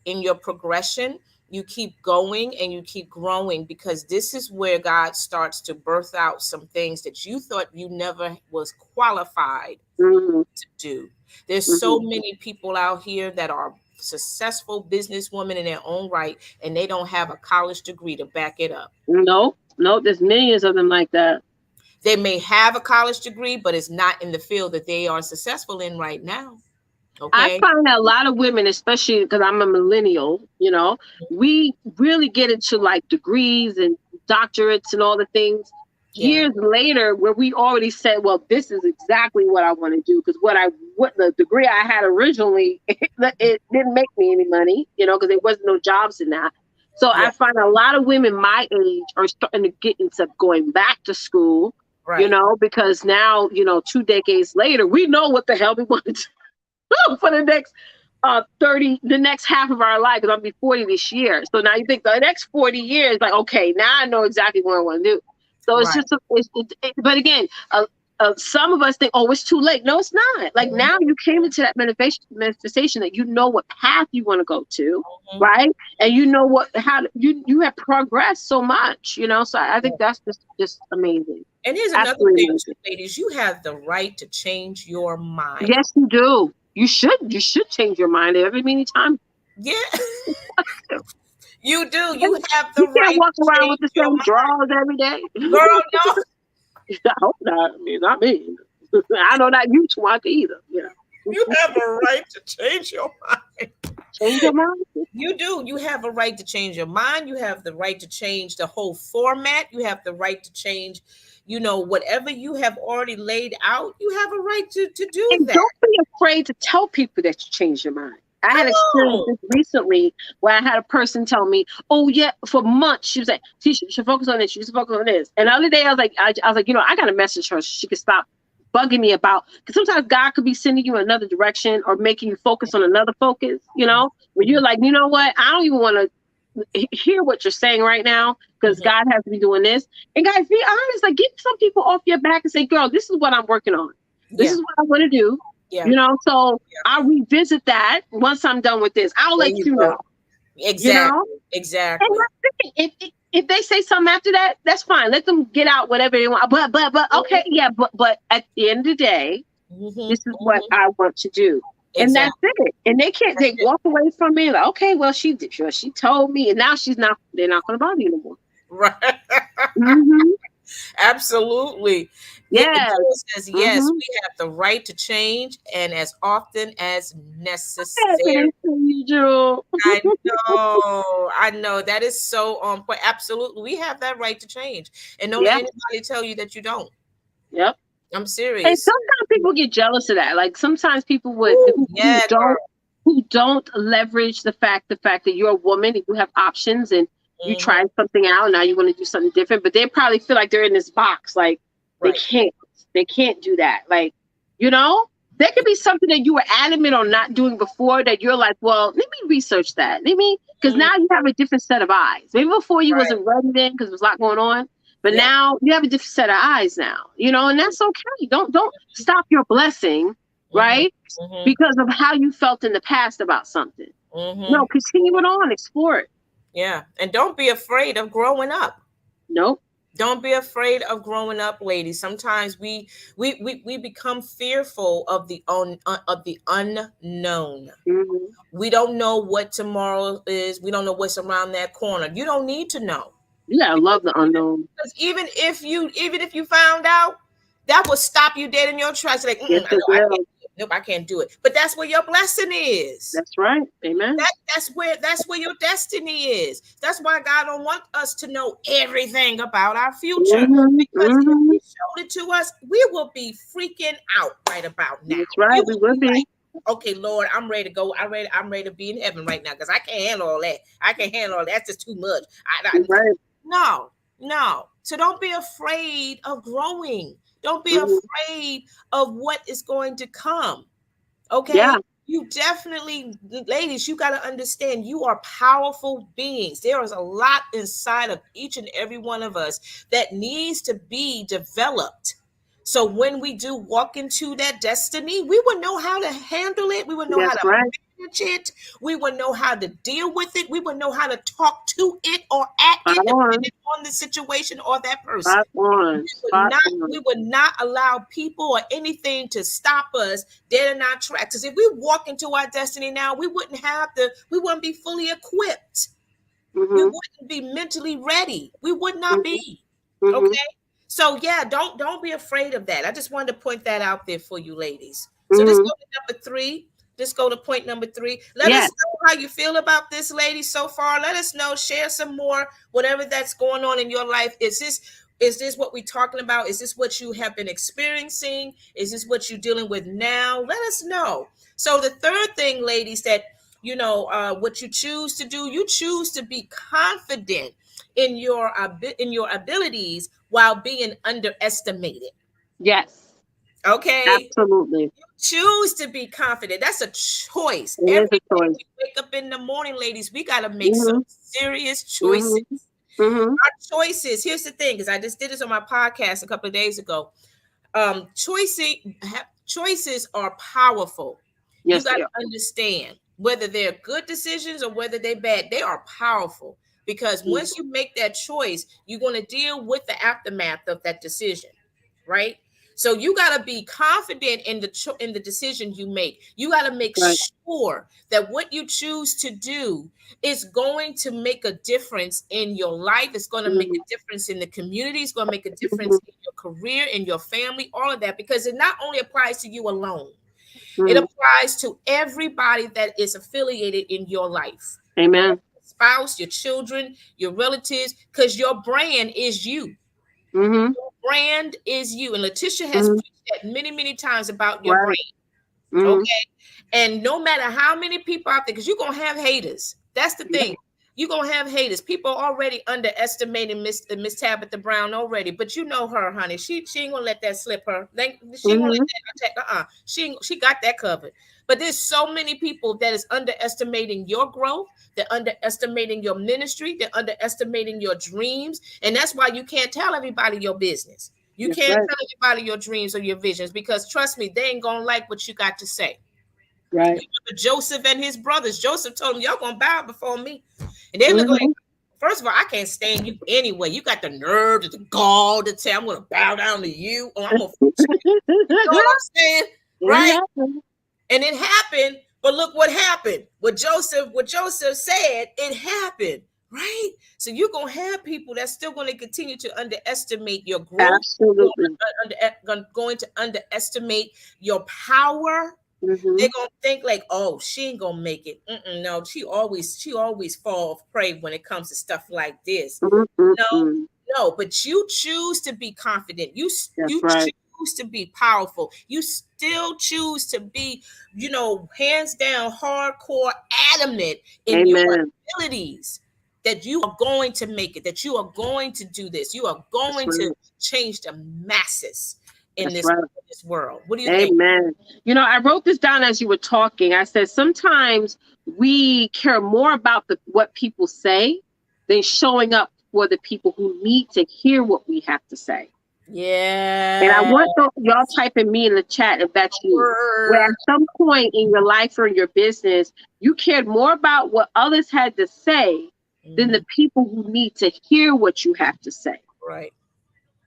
Speaker 2: in your progression. You keep going and you keep growing because this is where God starts to birth out some things that you thought you never was qualified
Speaker 1: Mm-hmm.
Speaker 2: to do. There's so
Speaker 1: Mm-hmm.
Speaker 2: many people out here that are successful businesswomen in their own right, and they don't have a college degree to back it up.
Speaker 1: No, no, there's millions of them like that.
Speaker 2: They may have a college degree, but it's not in the field that they are successful in right now.
Speaker 1: I
Speaker 2: Okay.
Speaker 1: find that a lot of women, especially because I'm a millennial, we really get into like degrees and doctorates and all the things
Speaker 2: Yeah.
Speaker 1: years later where we already said, well, this is exactly what I want to do. Because what the degree I had originally, it didn't make me any money, because there wasn't no jobs in that. So
Speaker 2: Yeah.
Speaker 1: I find a lot of women my age are starting to get into going back to school,
Speaker 2: Right.
Speaker 1: because now, 2 decades later, we know what the hell we want to for the next the next half of our life, because I'll be 40 this year. So now you think the next 40 years, like, okay, now I know exactly what I want to do. So it's
Speaker 2: Right.
Speaker 1: just, but again, some of us think, oh, it's too late. No, it's not. Like
Speaker 2: Mhm.
Speaker 1: now you came into that manifestation that you know what path you want to go to,
Speaker 2: Mhm.
Speaker 1: right? And you know you have progressed so much, So I think that's just amazing,
Speaker 2: And here's another
Speaker 1: absolutely
Speaker 2: thing, too,
Speaker 1: amazing.
Speaker 2: ladies. You have the right to change your mind.
Speaker 1: Yes, you do. You should change your mind every many times.
Speaker 2: Yeah, you do. You
Speaker 1: You
Speaker 2: have the
Speaker 1: can't
Speaker 2: right
Speaker 1: walk
Speaker 2: to
Speaker 1: around with
Speaker 2: change
Speaker 1: the
Speaker 2: your
Speaker 1: same
Speaker 2: mind.
Speaker 1: drawers every day.
Speaker 2: Girl, no.
Speaker 1: I hope not. I mean, not me. I know not you, Twonta, either.
Speaker 2: You have a right to change your mind.
Speaker 1: Change your mind.
Speaker 2: You do. You have a right to change your mind. You have the right to change the whole format. You have the right to change, whatever you have already laid out. You have a right to do
Speaker 1: And
Speaker 2: that.
Speaker 1: don't be afraid to tell people that you changed your mind. I had
Speaker 2: Come
Speaker 1: experienced
Speaker 2: on.
Speaker 1: this recently where I had a person tell me, "Oh yeah," for months she was like, "She should focus on this. She should focus on this." And the other day I was like, I got to message her so she could stop bugging me about, because sometimes God could be sending you in another direction or making you focus on another focus. Where you're like, you know what? I don't even want to hear what you're saying right now because
Speaker 2: Mhm.
Speaker 1: God has to be doing this. And guys, be honest, like get some people off your back and say, girl, this is what I'm working on. This
Speaker 2: Yeah.
Speaker 1: is what I want to do.
Speaker 2: Yeah.
Speaker 1: So
Speaker 2: Yeah.
Speaker 1: I'll revisit that once I'm done with this. I'll
Speaker 2: There
Speaker 1: let
Speaker 2: you
Speaker 1: you know,
Speaker 2: go.
Speaker 1: you know?
Speaker 2: Exactly.
Speaker 1: And
Speaker 2: Exactly.
Speaker 1: that's it. If they say something after that, that's fine. Let them get out whatever they want. But okay, yeah, but at the end of the day,
Speaker 2: Hmm.
Speaker 1: this is what
Speaker 2: Hmm.
Speaker 1: I want to do. And that's
Speaker 2: Exactly.
Speaker 1: it. And they
Speaker 2: That's it.
Speaker 1: walk away from me like, okay, well, she told me, and now they're not going to bother you no more.
Speaker 2: Right.
Speaker 1: Hmm.
Speaker 2: Absolutely.
Speaker 1: Yes.
Speaker 2: Joel says, yes,
Speaker 1: Hmm.
Speaker 2: we have the right to change and as often as necessary.
Speaker 1: Happy to see you, Jewel.
Speaker 2: I know. I know. That is so on point. Absolutely. We have that right to change. And don't let
Speaker 1: Yeah.
Speaker 2: anybody tell you that you don't.
Speaker 1: Yep.
Speaker 2: I'm
Speaker 1: And
Speaker 2: serious.
Speaker 1: sometimes people get jealous of that. Like sometimes people would
Speaker 2: Ooh,
Speaker 1: who,
Speaker 2: yeah, girl.
Speaker 1: who don't leverage the fact that you're a woman and you have options and you
Speaker 2: Hmm.
Speaker 1: try something out and now you want to do something different, but they probably feel like they're in this box. Like they
Speaker 2: Right.
Speaker 1: can't they can't do that. Like, you know, there could be something that you were adamant on not doing before that you're like, well, let me research that. Let me, because
Speaker 2: Mhm.
Speaker 1: now you have a different set of eyes. Maybe before you
Speaker 2: Right.
Speaker 1: wasn't ready then because there was a lot going on. But
Speaker 2: Yeah.
Speaker 1: now you have a different set of eyes now, and that's okay. Don't stop your blessing,
Speaker 2: Hmm.
Speaker 1: right?
Speaker 2: Hmm.
Speaker 1: Because of how you felt in the past about something.
Speaker 2: Hmm.
Speaker 1: No, continue it on, explore it.
Speaker 2: Yeah. And don't be afraid of growing up.
Speaker 1: Nope.
Speaker 2: Don't be afraid of growing up, ladies. Sometimes we become fearful of the unknown.
Speaker 1: Hmm.
Speaker 2: We don't know what tomorrow is. We don't know what's around that corner. You don't need to know.
Speaker 1: You gotta
Speaker 2: Because
Speaker 1: love the unknown.
Speaker 2: even if you found out, That will stop you dead in your tracks. Like,
Speaker 1: Yes,
Speaker 2: I
Speaker 1: it
Speaker 2: know I can't
Speaker 1: will.
Speaker 2: do it. Nope, I can't do it. But that's where your blessing is.
Speaker 1: That's right. Amen.
Speaker 2: That's where your destiny is. That's why God don't want us to know everything about our future.
Speaker 1: Mm-hmm.
Speaker 2: Because if
Speaker 1: Mm-hmm.
Speaker 2: He showed it to us, we will be freaking out right about now.
Speaker 1: That's right.
Speaker 2: We
Speaker 1: We
Speaker 2: will
Speaker 1: will
Speaker 2: be
Speaker 1: be.
Speaker 2: like, okay, Lord, I'm ready to go. I'm ready to be in heaven right now because I can't handle all that. I can't handle all that. That's just too much.
Speaker 1: Right.
Speaker 2: No, no. So don't be afraid of growing. Don't be
Speaker 1: Mm-hmm.
Speaker 2: afraid of what is going to come.
Speaker 1: Yeah.
Speaker 2: Okay. You definitely, ladies, you got to understand you are powerful beings. There is a lot inside of each and every one of us that needs to be developed. So when we do walk into that destiny, we will know how to handle it. We will know how
Speaker 1: That's
Speaker 2: to
Speaker 1: right.
Speaker 2: manage it. We will know how to deal with it. We will know how to talk to it or at
Speaker 1: Spot
Speaker 2: it,
Speaker 1: on.
Speaker 2: depending on the situation or that person.
Speaker 1: Spot on. Spot
Speaker 2: We
Speaker 1: on.
Speaker 2: would not allow people or anything to stop us dead in our tracks. Because if we walk into our destiny now, we wouldn't be fully equipped. We
Speaker 1: Mm-hmm.
Speaker 2: wouldn't be mentally ready. We would not
Speaker 1: Mm-hmm.
Speaker 2: be.
Speaker 1: Mm-hmm.
Speaker 2: Okay. So yeah, don't be afraid of that. I just wanted to point that out there for you ladies. So let's
Speaker 1: Mm-hmm.
Speaker 2: go to number three. Let's go to point number three. Let us
Speaker 1: Yes.
Speaker 2: know how you feel about this, lady, so far. Let us know. Share some more. Whatever that's going on in your life. Is this what we're talking about? Is this what you have been experiencing? Is this what you're dealing with now? Let us know. So the third thing, ladies, that what you choose to do, you choose to be confident in your abilities while being underestimated.
Speaker 1: Yes.
Speaker 2: Okay,
Speaker 1: Absolutely.
Speaker 2: choose to be confident. That's a choice.
Speaker 1: It
Speaker 2: Every
Speaker 1: is a
Speaker 2: day
Speaker 1: choice.
Speaker 2: we wake up in the morning, ladies, we got to make some
Speaker 1: Mm-hmm.
Speaker 2: serious choices.
Speaker 1: Mm-hmm. Mm-hmm.
Speaker 2: Our choices. Here's the thing, because I just did this on my podcast a couple of days ago. Choices are powerful. You
Speaker 1: Yes,
Speaker 2: got
Speaker 1: they
Speaker 2: to
Speaker 1: are.
Speaker 2: understand whether they're good decisions or whether they're bad. They are powerful because
Speaker 1: Mm-hmm.
Speaker 2: once you make that choice, you're going to deal with the aftermath of that decision, right? So you got to be confident in the decision you make. You got to make
Speaker 1: Right.
Speaker 2: sure that what you choose to do is going to make a difference in your life. It's going to make
Speaker 1: Mm-hmm.
Speaker 2: a difference in the community. It's going to make a
Speaker 1: Mm-hmm.
Speaker 2: difference in your career, in your family, all of that, because it not only applies to you alone, it
Speaker 1: Mm-hmm.
Speaker 2: applies to everybody that is affiliated in your life.
Speaker 1: Amen.
Speaker 2: Spouse, your children, your relatives, because your brand is you.
Speaker 1: Mm-hmm.
Speaker 2: Your brand is you. And Leticia has
Speaker 1: Mm-hmm.
Speaker 2: preached that many, many times about your
Speaker 1: Right.
Speaker 2: brand.
Speaker 1: Mm-hmm.
Speaker 2: Okay. And no matter how many people out there, because you're gonna have haters. That's the
Speaker 1: Yeah.
Speaker 2: thing. You're gonna have haters. People already underestimating Miss Tabitha Brown already. But you know her, honey. She ain't gonna let that slip her. She ain't gonna
Speaker 1: Mm-hmm.
Speaker 2: let that attack. She got that covered. But there's so many people that is underestimating your growth. They're underestimating your ministry. They're underestimating your dreams. And that's why you can't tell everybody your business. You
Speaker 1: That's
Speaker 2: can't
Speaker 1: right.
Speaker 2: tell everybody your dreams or your visions because trust me, they ain't gonna like what you got to say.
Speaker 1: Right.
Speaker 2: You remember Joseph and his brothers. Joseph told them, y'all gonna bow before me. And they look like,
Speaker 1: Mm-hmm.
Speaker 2: first of all, I can't stand you anyway. You got the nerve, the gall to say I'm gonna bow down to you, or I'm gonna, you know what I'm saying?
Speaker 1: It
Speaker 2: Right?
Speaker 1: happened.
Speaker 2: And it happened, but look what happened. What Joseph said, it happened, right? So you're gonna have people that's still gonna continue to underestimate your growth,
Speaker 1: Absolutely.
Speaker 2: going to underestimate your power.
Speaker 1: Mm-hmm.
Speaker 2: They're gonna think like, oh, she ain't gonna make it. No, she always fall prey when it comes to stuff like this. No,
Speaker 1: Mm-hmm.
Speaker 2: no, but you choose to be confident.
Speaker 1: That's
Speaker 2: You
Speaker 1: right.
Speaker 2: choose to be powerful. You still choose to be, hands down, hardcore, adamant in your
Speaker 1: Amen.
Speaker 2: abilities that you are going to make it, that you are going to do this. You are
Speaker 1: That's
Speaker 2: going to
Speaker 1: right.
Speaker 2: change the masses in
Speaker 1: That's
Speaker 2: this
Speaker 1: right.
Speaker 2: world. What do you think?
Speaker 1: Amen. I wrote this down as you were talking. I said sometimes we care more about what people say than showing up for the people who need to hear what we have to say. And I
Speaker 2: Yeah.
Speaker 1: want y'all typing me in the chat if that's you. Where at
Speaker 2: Word.
Speaker 1: some point in your life or in your business, you cared more about what others had to say than the
Speaker 2: Mhm.
Speaker 1: people who need to hear what you have to say.
Speaker 2: Right.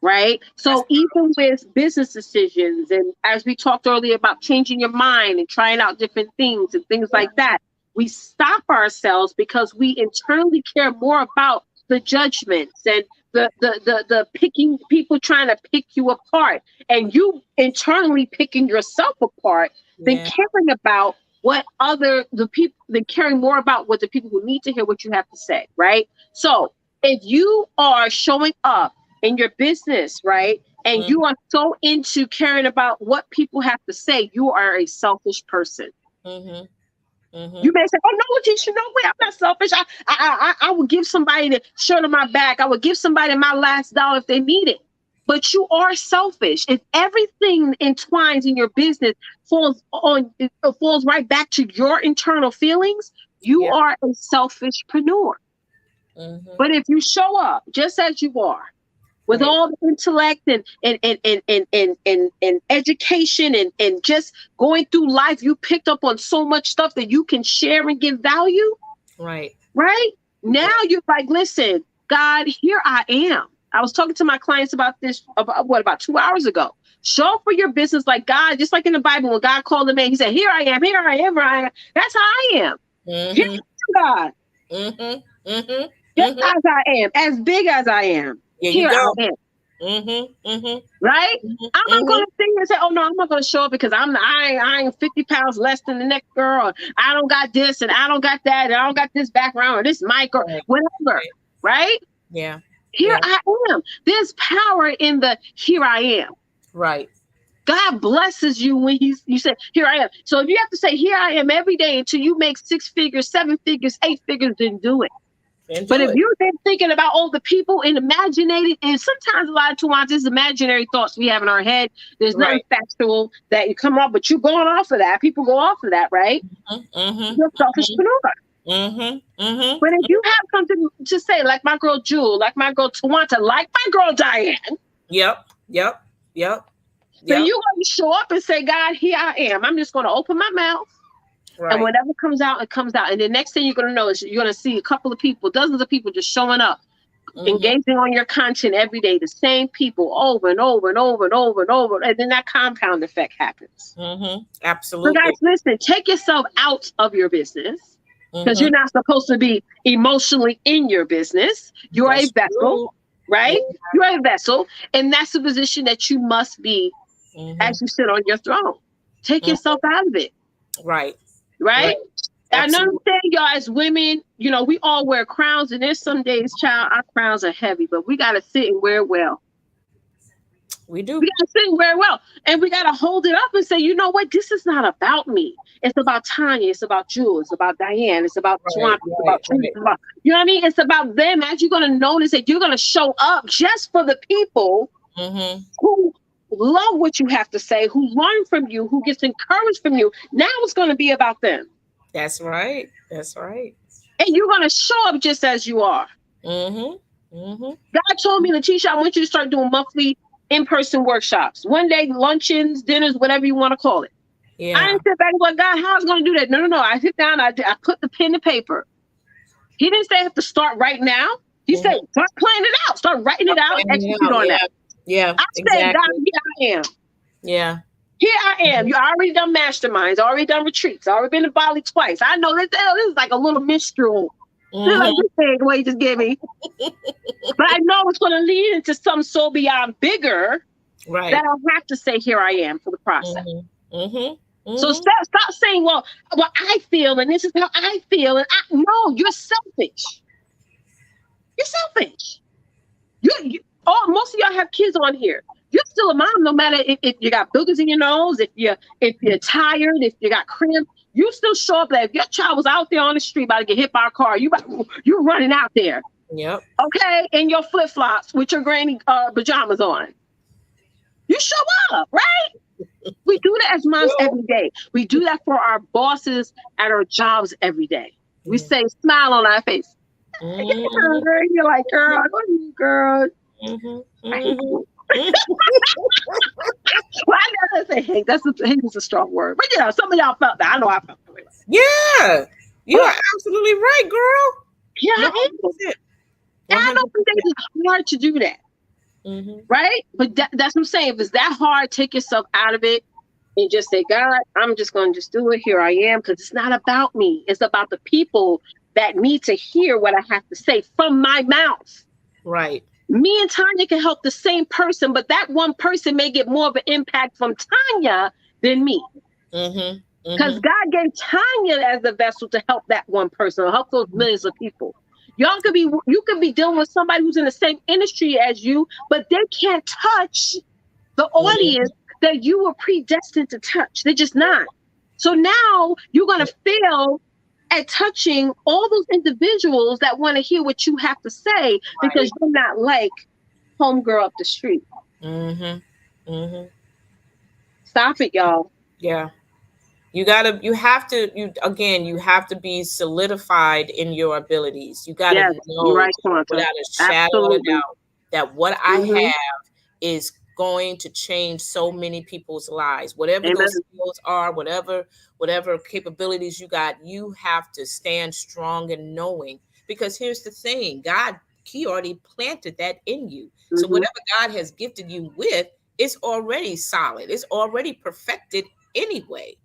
Speaker 1: Right.
Speaker 2: That's
Speaker 1: So even with business decisions, and as we talked earlier about changing your mind and trying out different things and things
Speaker 2: yeah.
Speaker 1: like that, we stop ourselves because we internally care more about the judgments and the picking people trying to pick you apart, and you internally picking yourself apart, than
Speaker 2: Yeah.
Speaker 1: caring about what other the people than caring more about what the people who need to hear what you have to say, right? So if you are showing up in your business, right, and
Speaker 2: Mm-hmm.
Speaker 1: you are so into caring about what people have to say, you are a selfish person.
Speaker 2: Mm-hmm.
Speaker 1: You
Speaker 2: Mm-hmm.
Speaker 1: may say, "Oh no, Leticia, no way, I'm not selfish. I would give somebody the shirt on my back. I would give somebody my last dollar if they need it." But you are selfish. If everything entwines in your business it falls right back to your internal feelings, you
Speaker 2: Yeah.
Speaker 1: are a selfishpreneur.
Speaker 2: Mm-hmm.
Speaker 1: But if you show up just as you are, with
Speaker 2: Right.
Speaker 1: all the intellect and education and just going through life, you picked up on so much stuff that you can share and give value,
Speaker 2: Right.
Speaker 1: right? Now
Speaker 2: Right.
Speaker 1: you're like, listen, God, here I am. I was talking to my clients about this about 2 hours ago. Show up for your business like God, just like in the Bible when God called the man, he said, "Here I am, here I am, here I am." That's how I am. Here
Speaker 2: Mm-hmm.
Speaker 1: I am, God,
Speaker 2: Mm-hmm. Mm-hmm.
Speaker 1: just
Speaker 2: Mm-hmm.
Speaker 1: as I am, as big as I am.
Speaker 2: There you
Speaker 1: Here
Speaker 2: go.
Speaker 1: I am.
Speaker 2: Mm-hmm. Mm-hmm.
Speaker 1: Right? I'm not
Speaker 2: Mm-hmm.
Speaker 1: gonna sit here and say, "Oh no, I'm not gonna show up because I ain't 50 pounds less than the next girl. Or I don't got this and I don't got that and I don't got this background or this mic or
Speaker 2: Right.
Speaker 1: whatever."
Speaker 2: Right.
Speaker 1: Right?
Speaker 2: Yeah.
Speaker 1: Here
Speaker 2: Yeah.
Speaker 1: I am. There's power in the here I am.
Speaker 2: Right.
Speaker 1: God blesses you when you say, "Here I am." So if you have to say, "Here I am" every day until you make 6 figures, 7 figures, 8 figures, then do it.
Speaker 2: And
Speaker 1: But
Speaker 2: do
Speaker 1: if
Speaker 2: it.
Speaker 1: you've been thinking about all the people and imagining, and sometimes a lot of times it's imaginary thoughts we have in our head. There's nothing
Speaker 2: Right.
Speaker 1: factual that you come up, but you're going off of that. People go off of that, right?
Speaker 2: Mm-hmm.
Speaker 1: You're selfish maneuver.
Speaker 2: Mm-hmm.
Speaker 1: But if
Speaker 2: Mm-hmm.
Speaker 1: you have something to say, like my girl Jewel, like my girl Twonta, like my girl Diane,
Speaker 2: Yep. Yep. Yep.
Speaker 1: then
Speaker 2: Yep.
Speaker 1: you're going to show up and say, "God, here I am. I'm just going to open my mouth." And
Speaker 2: Right.
Speaker 1: whatever comes out, it comes out. And the next thing you're going to know is you're going to see a couple of people, dozens of people just showing up,
Speaker 2: Mm-hmm.
Speaker 1: engaging on your content every day, the same people over and over and over and over and over. And then that compound effect happens.
Speaker 2: Mm-hmm.
Speaker 1: So, guys,
Speaker 2: Absolutely.
Speaker 1: listen, take yourself out of your business because
Speaker 2: Mm-hmm.
Speaker 1: you're not supposed to be emotionally in your business. You're a
Speaker 2: That's
Speaker 1: vessel,
Speaker 2: true. Yeah.
Speaker 1: right? You're a vessel. And that's the position that you must be
Speaker 2: Mm-hmm.
Speaker 1: as you sit on your throne. Take yourself
Speaker 2: Mm-hmm.
Speaker 1: out of it,
Speaker 2: Right.
Speaker 1: right?
Speaker 2: Right.
Speaker 1: I know I'm
Speaker 2: Absolutely.
Speaker 1: saying, y'all, as women, we all wear crowns, and there's some days, child, our crowns are heavy, but we got to sit and wear it well.
Speaker 2: We do.
Speaker 1: We got to sit and wear it well. And we got to hold it up and say, you know what? This is not about me. It's about Tanya. It's about Jewel. It's about Diane. It's about
Speaker 2: Right.
Speaker 1: Swan. It's about
Speaker 2: Right.
Speaker 1: Truth.
Speaker 2: Right.
Speaker 1: It's about, you know what I mean? It's about them. As you're going to notice that you're going to show up just for the people
Speaker 2: Mm-hmm.
Speaker 1: who love what you have to say, who learn from you, who gets encouraged from you. Now it's going to be about them.
Speaker 2: That's right. That's right.
Speaker 1: And you're going to show up just as you are.
Speaker 2: Mm-hmm. Mm-hmm.
Speaker 1: God told me, Leticia, I want you to start doing monthly in-person workshops. One day, luncheons, dinners, whatever you want to call it. I
Speaker 2: Yeah.
Speaker 1: didn't sit back and go, "God, how I was going to do that?" No, no, no. I sit down, I put the pen to paper. He didn't say I have to start right now. He said,
Speaker 2: Mm-hmm.
Speaker 1: start planning it out, start writing it out,
Speaker 2: Planning it
Speaker 1: execute
Speaker 2: out.
Speaker 1: on that.
Speaker 2: Yeah. Yeah.
Speaker 1: I said, "God,
Speaker 2: Exactly.
Speaker 1: here I am.
Speaker 2: Yeah.
Speaker 1: Here I am.
Speaker 2: Mm-hmm.
Speaker 1: You already done masterminds, already done retreats, already been to Bali twice. I know this is like a little minstrel. This is like
Speaker 2: Mm-hmm.
Speaker 1: this thing the way you just gave me. But I know it's going to lead into something so beyond bigger that
Speaker 2: Right.
Speaker 1: I'll have to say, here I am for the process.
Speaker 2: Mm-hmm. Mm-hmm.
Speaker 1: So
Speaker 2: Mm-hmm.
Speaker 1: stop saying, well, I feel, and this is how I feel. And no, you're selfish. You're selfish. Most of y'all have kids on here. You're still a mom, no matter if you got boogers in your nose, if you're tired, if you got cramp, you still show up. Like if your child was out there on the street about to get hit by a car, you running out there,
Speaker 2: Yep.
Speaker 1: okay, in your flip flops with your granny pajamas on. You show up, right? We do that as moms
Speaker 2: Well,
Speaker 1: every day. We do that for our bosses at our jobs every day. We
Speaker 2: mm-hmm.
Speaker 1: say, smile on our face.
Speaker 2: Mm-hmm.
Speaker 1: You're like, girl, I love you, girl.
Speaker 2: Mm-hmm.
Speaker 1: I hate
Speaker 2: Mm-hmm.
Speaker 1: you. Well, I never say hate. Hate is a strong word. But some of y'all felt that. I know I felt that way.
Speaker 2: Yeah. You
Speaker 1: But
Speaker 2: are absolutely right, girl.
Speaker 1: yeah, I am.
Speaker 2: 100%.
Speaker 1: And I know some
Speaker 2: 100%.
Speaker 1: days it's hard to do that,
Speaker 2: Mm-hmm.
Speaker 1: right? But that's what I'm saying. If it's that hard, take yourself out of it and just say, God, I'm just going to just do it. Here I am. Because it's not about me. It's about the people that need to hear what I have to say from my mouth.
Speaker 2: Right.
Speaker 1: Me and Tanya can help the same person, but that one person may get more of an impact from Tanya than me.
Speaker 2: Mhm.
Speaker 1: Because
Speaker 2: Mhm.
Speaker 1: God gave Tanya as the vessel to help that one person, or help those millions of people. You could be dealing with somebody who's in the same industry as you, but they can't touch the
Speaker 2: Mhm.
Speaker 1: audience that you were predestined to touch. They're just not. So now you're going to fail at touching all those individuals that want to hear what you have to say because
Speaker 2: Right.
Speaker 1: you're not like homegirl up the street.
Speaker 2: Mhm. Mhm.
Speaker 1: Stop it, y'all.
Speaker 2: Yeah. You have to, you again, you have to be solidified in your abilities. You got to
Speaker 1: Yes, you're
Speaker 2: know
Speaker 1: right, Twonta.
Speaker 2: without a shadow of a
Speaker 1: Absolutely.
Speaker 2: doubt that what I
Speaker 1: Hmm.
Speaker 2: have is going to change so many people's lives. Whatever those
Speaker 1: Amen.
Speaker 2: skills are, whatever capabilities you got, you have to stand strong in knowing. Because here's the thing, God, He already planted that in you. So
Speaker 1: Hmm.
Speaker 2: whatever God has gifted you with, it's already solid. It's already perfected anyway.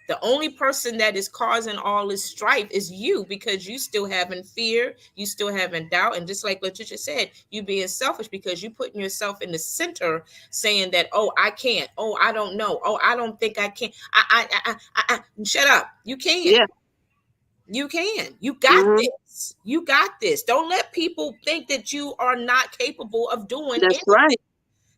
Speaker 2: The only person that is causing all this strife is you, because you still having fear, you still having doubt, and just like Leticia said, you being selfish because you putting yourself in the center, saying that, oh, I can't, oh, I don't know, oh, I don't think I can. Shut up. You can.
Speaker 1: Yeah.
Speaker 2: You can. You got
Speaker 1: Hmm.
Speaker 2: this. You got this. Don't let people think that you are not capable of doing
Speaker 1: That's right.
Speaker 2: anything.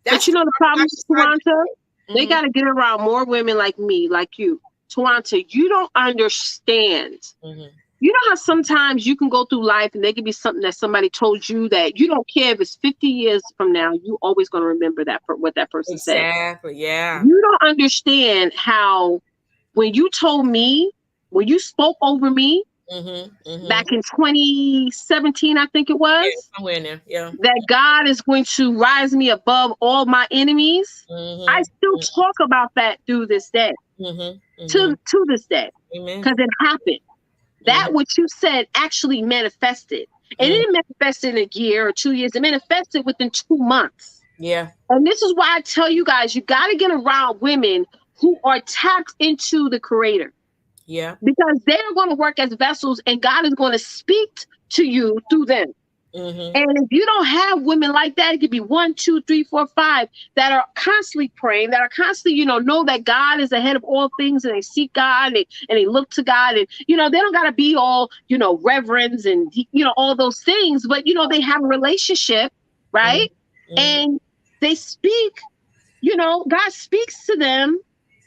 Speaker 1: But
Speaker 2: That's
Speaker 1: you
Speaker 2: the
Speaker 1: know the
Speaker 2: part that I
Speaker 1: problem is,
Speaker 2: decided to
Speaker 1: Twanta?
Speaker 2: do.
Speaker 1: They got to get around more women like me, like you. Twanta, you don't understand.
Speaker 2: Hmm.
Speaker 1: You know how sometimes you can go through life and there can be something that somebody told you that you don't care if it's 50 years from now, you always going to remember that what that person said.
Speaker 2: Exactly. Yeah.
Speaker 1: You don't understand how when you told me, when you spoke over me
Speaker 2: Mhm,
Speaker 1: back
Speaker 2: mhm.
Speaker 1: in 2017, I think it
Speaker 2: Yeah,
Speaker 1: was,
Speaker 2: somewhere in there. Yeah.
Speaker 1: that God is going to rise me above all my enemies. I
Speaker 2: Mhm,
Speaker 1: still talk about that through this day,
Speaker 2: mhm,
Speaker 1: to
Speaker 2: mhm.
Speaker 1: this day,
Speaker 2: Amen.
Speaker 1: because it happened. That
Speaker 2: Mhm,
Speaker 1: what you said actually manifested. It
Speaker 2: mhm.
Speaker 1: didn't manifest in a year or 2 years. It manifested within 2 months.
Speaker 2: Yeah,
Speaker 1: And this is why I tell you guys, you got to get around women who are tapped into the Creator,
Speaker 2: yeah.
Speaker 1: because they're going to work as vessels, and God is going to speak to you through them.
Speaker 2: Mhm,
Speaker 1: And if you don't have women like that, it could be one, two, three, four, five that are constantly praying, that are constantly, know that God is ahead of all things, and they seek God, and they look to God. And, they don't got to be all, reverends and, all those things, but, they have a relationship,
Speaker 2: mhm,
Speaker 1: right?
Speaker 2: mhm.
Speaker 1: And they speak, God speaks to them,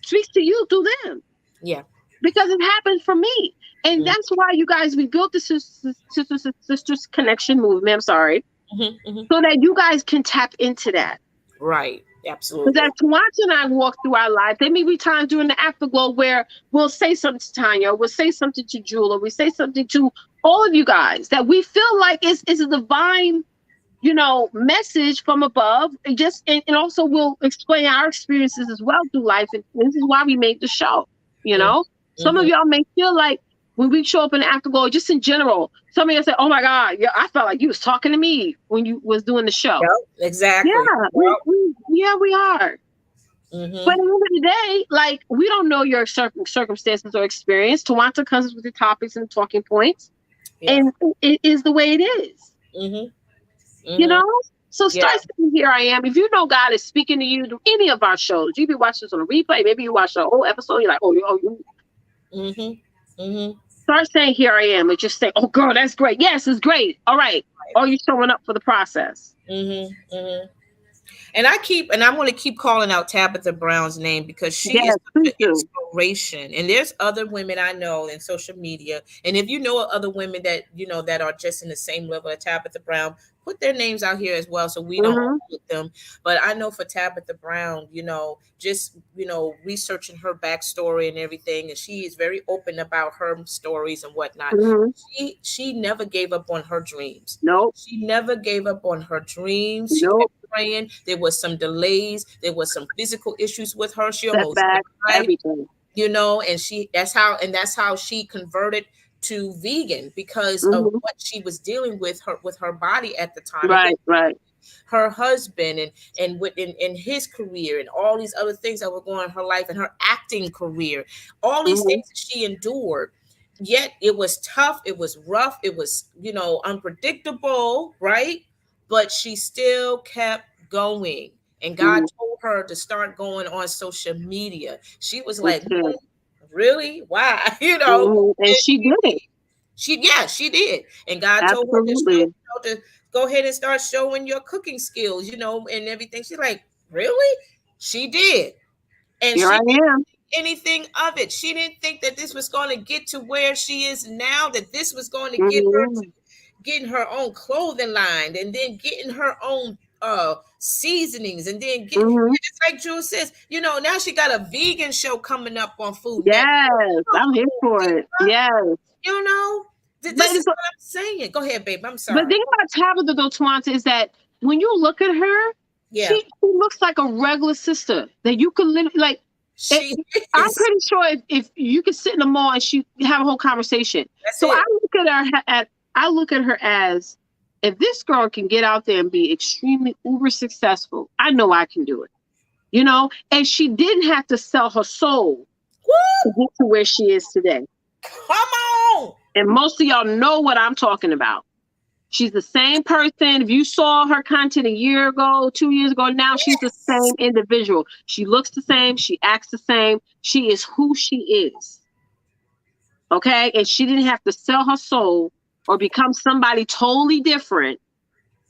Speaker 1: speaks to you through them,
Speaker 2: Yeah.
Speaker 1: because it happened for me. And
Speaker 2: Mhm,
Speaker 1: that's why you guys, we built the sisters connection movement. I'm sorry,
Speaker 2: mhm, mhm.
Speaker 1: so that you guys can tap into that.
Speaker 2: Right.
Speaker 1: Because
Speaker 2: Absolutely.
Speaker 1: as Tawanda and I walk through our life, there may be times during the afterglow where we'll say something to Tanya, or we'll say something to Jewel, or we say something to all of you guys that we feel like is a divine, message from above. And also we'll explain our experiences as well through life. And this is why we made the show. You
Speaker 2: Mhm,
Speaker 1: know, some of
Speaker 2: mhm.
Speaker 1: y'all may feel like when we show up in the afterglow, just in general, some of you say, "Oh my God, yeah, I felt like you was talking to me when you was doing the show."
Speaker 2: Yep. Exactly.
Speaker 1: Yeah,
Speaker 2: Yep.
Speaker 1: we are. But at
Speaker 2: Mhm.
Speaker 1: the end of the day, like, we don't know your circumstances or experience. Tawanta comes with the topics and the talking points,
Speaker 2: Yeah.
Speaker 1: and it is the way it is.
Speaker 2: Mhm.
Speaker 1: You
Speaker 2: Mhm.
Speaker 1: know? So
Speaker 2: Yeah.
Speaker 1: start saying, "Here I am." If you know God is speaking to you through any of our shows, you be watching this on a replay, maybe you watch the whole episode, you're like, you
Speaker 2: Mhm. Mhm.
Speaker 1: start saying, "Here I am," and just say, "Oh, girl, that's great. Yes, it's great. All right."
Speaker 2: Right.
Speaker 1: Or you showing up for the process.
Speaker 2: Mhm. Mhm. And I'm going to keep calling out Tabitha Brown's name because she is
Speaker 1: Yes,
Speaker 2: such
Speaker 1: please
Speaker 2: an
Speaker 1: do.
Speaker 2: inspiration. And there's other women I know in social media. And if you know other women that that are just in the same level as Tabitha Brown, put their names out here as well so we don't
Speaker 1: Mm-hmm.
Speaker 2: overlook them. But I know for Tabitha Brown, just researching her backstory and everything, and she is very open about her stories and whatnot.
Speaker 1: Mm-hmm.
Speaker 2: She never gave up on her dreams.
Speaker 1: Nope.
Speaker 2: She never gave up on her dreams. She
Speaker 1: Nope.
Speaker 2: kept praying. There was some delays. There was some physical issues with her. She almost
Speaker 1: Setbacks,
Speaker 2: died,
Speaker 1: everything.
Speaker 2: and that's how she converted to vegan because of
Speaker 1: Mm-hmm.
Speaker 2: what she was dealing with her body at the time. And then
Speaker 1: Right, right.
Speaker 2: her husband and in his career and all these other things that were going on in her life and her acting career, all these
Speaker 1: Mm-hmm.
Speaker 2: things that she endured. Yet it was tough, it was rough, it was unpredictable, right? but she still kept going. And God
Speaker 1: Mm-hmm.
Speaker 2: told her to start going on social media. She was
Speaker 1: That's
Speaker 2: like,
Speaker 1: good.
Speaker 2: really? Why? You know,
Speaker 1: Hmm. And
Speaker 2: and
Speaker 1: she did it.
Speaker 2: she did. And God told her to show,
Speaker 1: Absolutely.
Speaker 2: to go ahead and start showing your cooking skills, and everything. She's like, really? She did. And
Speaker 1: Here I
Speaker 2: she didn't
Speaker 1: am.
Speaker 2: think anything of it. She didn't think that this was going to get to where she is now, that this was going to get her to
Speaker 1: Hmm.
Speaker 2: getting her own clothing line, and then getting her own seasonings, and then
Speaker 1: Hmm.
Speaker 2: just like Jules says, now she got a vegan show coming up on Food Network.
Speaker 1: Yes, I'm here for it. Yes.
Speaker 2: You know,
Speaker 1: But
Speaker 2: this is what I'm saying. Go ahead, babe. I'm
Speaker 1: the
Speaker 2: sorry.
Speaker 1: thing about Tabitha though, Twonta, is that when you look at her,
Speaker 2: Yeah,
Speaker 1: she looks like a regular sister that you could literally like. It,
Speaker 2: she
Speaker 1: I'm
Speaker 2: is.
Speaker 1: pretty sure if you could sit in the mall and she have a whole conversation.
Speaker 2: That's
Speaker 1: So
Speaker 2: it.
Speaker 1: I look at her as if this girl can get out there and be extremely uber successful, I know I can do it. And she didn't have to sell her soul to
Speaker 2: Woo!
Speaker 1: get to where she is today.
Speaker 2: Come on.
Speaker 1: And most of y'all know what I'm talking about. She's the same person. If you saw her content a year ago, 2 years ago, now she's the
Speaker 2: Yes.
Speaker 1: same individual. She looks the same. She acts the same. She is who she is. Okay. And she didn't have to sell her soul or become somebody totally different,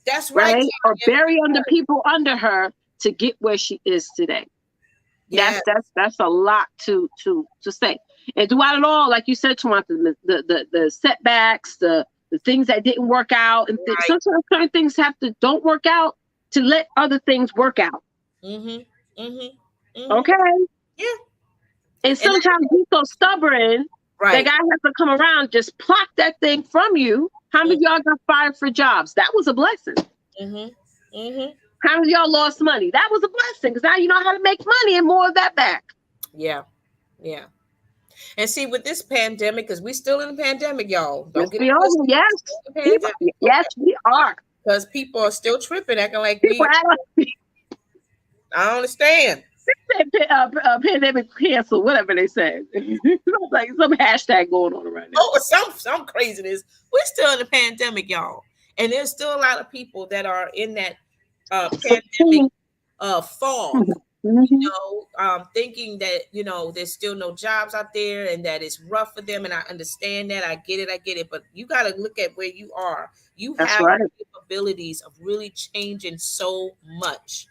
Speaker 2: That's right,
Speaker 1: right? Or
Speaker 2: Tanya.
Speaker 1: bury under people under her to get where she is today.
Speaker 2: Yeah.
Speaker 1: That's a lot to say. And throughout it all, like you said, Toronto, the setbacks, the things that didn't work out, and
Speaker 2: Right.
Speaker 1: sometimes certain things don't work out to let other things work out.
Speaker 2: Mhm. Mhm. Mhm.
Speaker 1: Okay,
Speaker 2: Yeah.
Speaker 1: and
Speaker 2: And
Speaker 1: sometimes you're so stubborn that
Speaker 2: right.
Speaker 1: guy has to come around just pluck that thing from you. How many of y'all got fired for jobs? That was a blessing.
Speaker 2: Mhm. Mhm.
Speaker 1: How many of y'all lost money? That was a blessing because now you know how to make money and more of that back.
Speaker 2: Yeah. Yeah. And see, with this pandemic, because we still in the pandemic, y'all.
Speaker 1: Yes,
Speaker 2: Don't get
Speaker 1: we
Speaker 2: it
Speaker 1: are.
Speaker 2: twisted.
Speaker 1: Yes,
Speaker 2: Still in the
Speaker 1: people.
Speaker 2: pandemic,
Speaker 1: Yes, we are.
Speaker 2: because people are still tripping, acting like
Speaker 1: People
Speaker 2: we.
Speaker 1: act like
Speaker 2: I don't understand.
Speaker 1: pandemic cancel, whatever they said. Like some hashtag going on around there.
Speaker 2: Oh, some craziness. We're still in the pandemic, y'all, and there's still a lot of people that are in that pandemic fog.
Speaker 1: Mm-hmm.
Speaker 2: Thinking that there's still no jobs out there and that it's rough for them. And I understand that. I get it. But you got to look at where you are. You
Speaker 1: That's
Speaker 2: have
Speaker 1: right.
Speaker 2: the capabilities of really changing so much.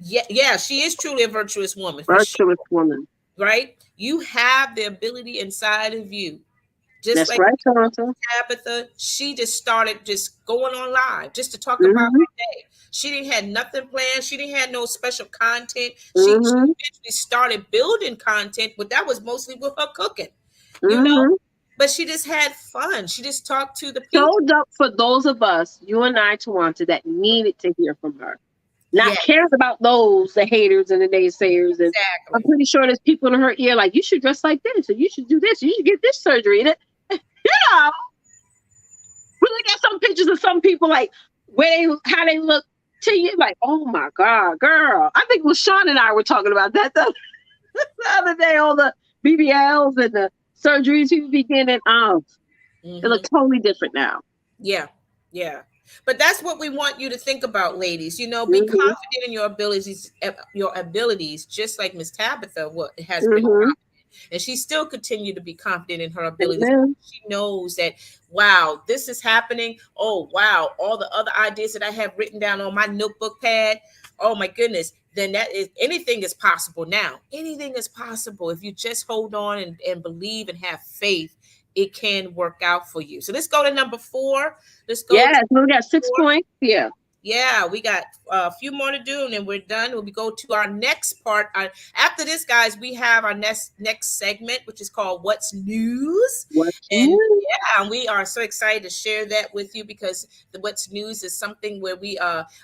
Speaker 2: Yeah, yeah, she is truly a virtuous woman for sure.
Speaker 1: Virtuous woman.
Speaker 2: Right? You have the ability inside of you. Just
Speaker 1: That's
Speaker 2: like
Speaker 1: right, Toronto.
Speaker 2: Tabitha, she just started just going on live just to talk about
Speaker 1: Mm-hmm.
Speaker 2: her day. She didn't had nothing planned. She didn't have no special content. She
Speaker 1: Mm-hmm.
Speaker 2: eventually started building content, but that was mostly with her cooking, you know.
Speaker 1: Mm-hmm.
Speaker 2: But she just had fun. She just talked to the people.
Speaker 1: Showed up for those of us, you and I, Toronto, that needed to hear from her. Not
Speaker 2: Yeah,
Speaker 1: caring about those, the haters and the naysayers. And I'm
Speaker 2: exactly.
Speaker 1: pretty sure there's people in her ear like, you should dress like this, and you should do this, you should get this surgery. And know, we look at some pictures of some people like how they look to you, like, oh my God, girl. I think LaShawn and I were talking about that the other day, all the BBLs and the surgeries he was beginning. They look
Speaker 2: Hmm.
Speaker 1: totally different now.
Speaker 2: Yeah, yeah. But that's what we want you to think about, ladies. Be
Speaker 1: Mm-hmm.
Speaker 2: confident in your abilities, just like Miss Tabitha what has been,
Speaker 1: Mm-hmm.
Speaker 2: and she still continued to be confident in her abilities.
Speaker 1: Amen.
Speaker 2: She knows that, wow, this is happening. Oh, wow, all the other ideas that I have written down on my notebook pad. Oh my goodness. Then that is anything is possible now. Anything is possible if you just hold on and believe and have faith. It can work out for you. So let's go to number 4. Let's go to
Speaker 1: Yes, we got 6
Speaker 2: 4.
Speaker 1: points. Yeah.
Speaker 2: Yeah, we got a few more to do, and then we're done. We'll go to our next part. After this, guys, we have our next segment, which is called "What's News,"
Speaker 1: What's
Speaker 2: and
Speaker 1: new?
Speaker 2: yeah, we are so excited to share that with you because the "What's News" is something where we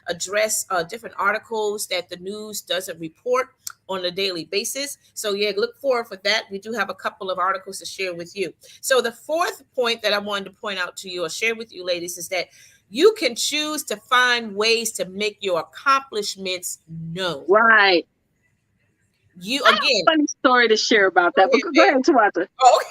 Speaker 2: address different articles that the news doesn't report on a daily basis. So yeah, look forward for that. We do have a couple of articles to share with you. So the fourth point that I wanted to point out to you or share with you, ladies, is that you can choose to find ways to make your accomplishments known.
Speaker 1: Right.
Speaker 2: You
Speaker 1: I have
Speaker 2: again,
Speaker 1: a funny story to share about
Speaker 2: go
Speaker 1: that, but
Speaker 2: ahead,
Speaker 1: go
Speaker 2: babe.
Speaker 1: ahead, Tawata.
Speaker 2: Oh,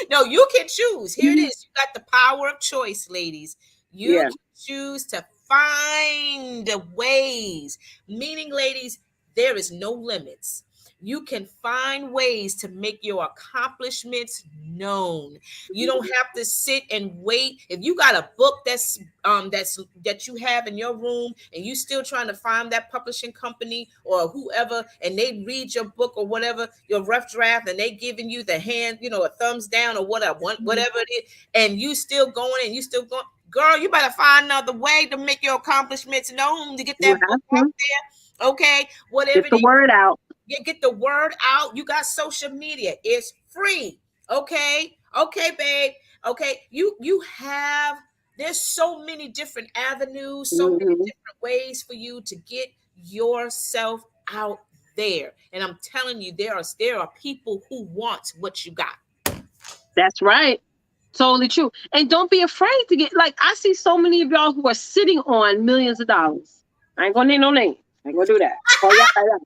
Speaker 2: no, you can choose. Here it is. You got the power of choice, ladies. You
Speaker 1: Yeah.
Speaker 2: can choose to find ways. Meaning, ladies, there is no limits. You can find ways to make your accomplishments known. You don't have to sit and wait. If you got a book that you have in your room and you still trying to find that publishing company or whoever, and they read your book or whatever, your rough draft, and they giving you the hand, a thumbs down or whatever, whatever it is, and you still going and you still going, girl, you better find another way to make your accomplishments known, to get
Speaker 1: You
Speaker 2: that book
Speaker 1: have
Speaker 2: out
Speaker 1: to
Speaker 2: there. Okay, whatever
Speaker 1: get
Speaker 2: it
Speaker 1: the
Speaker 2: is,
Speaker 1: word out.
Speaker 2: get the word out. You got social media. It's free. Okay. Okay, babe. Okay. You have, there's so many different avenues, so many
Speaker 1: Hmm.
Speaker 2: different ways for you to get yourself out there. And I'm telling you, there are people who want what you got.
Speaker 1: That's right. Totally true. And don't be afraid to get, like, I see so many of y'all who are sitting on millions of dollars. I ain't gonna name no names. I ain't gonna do that. Oh yeah, I am.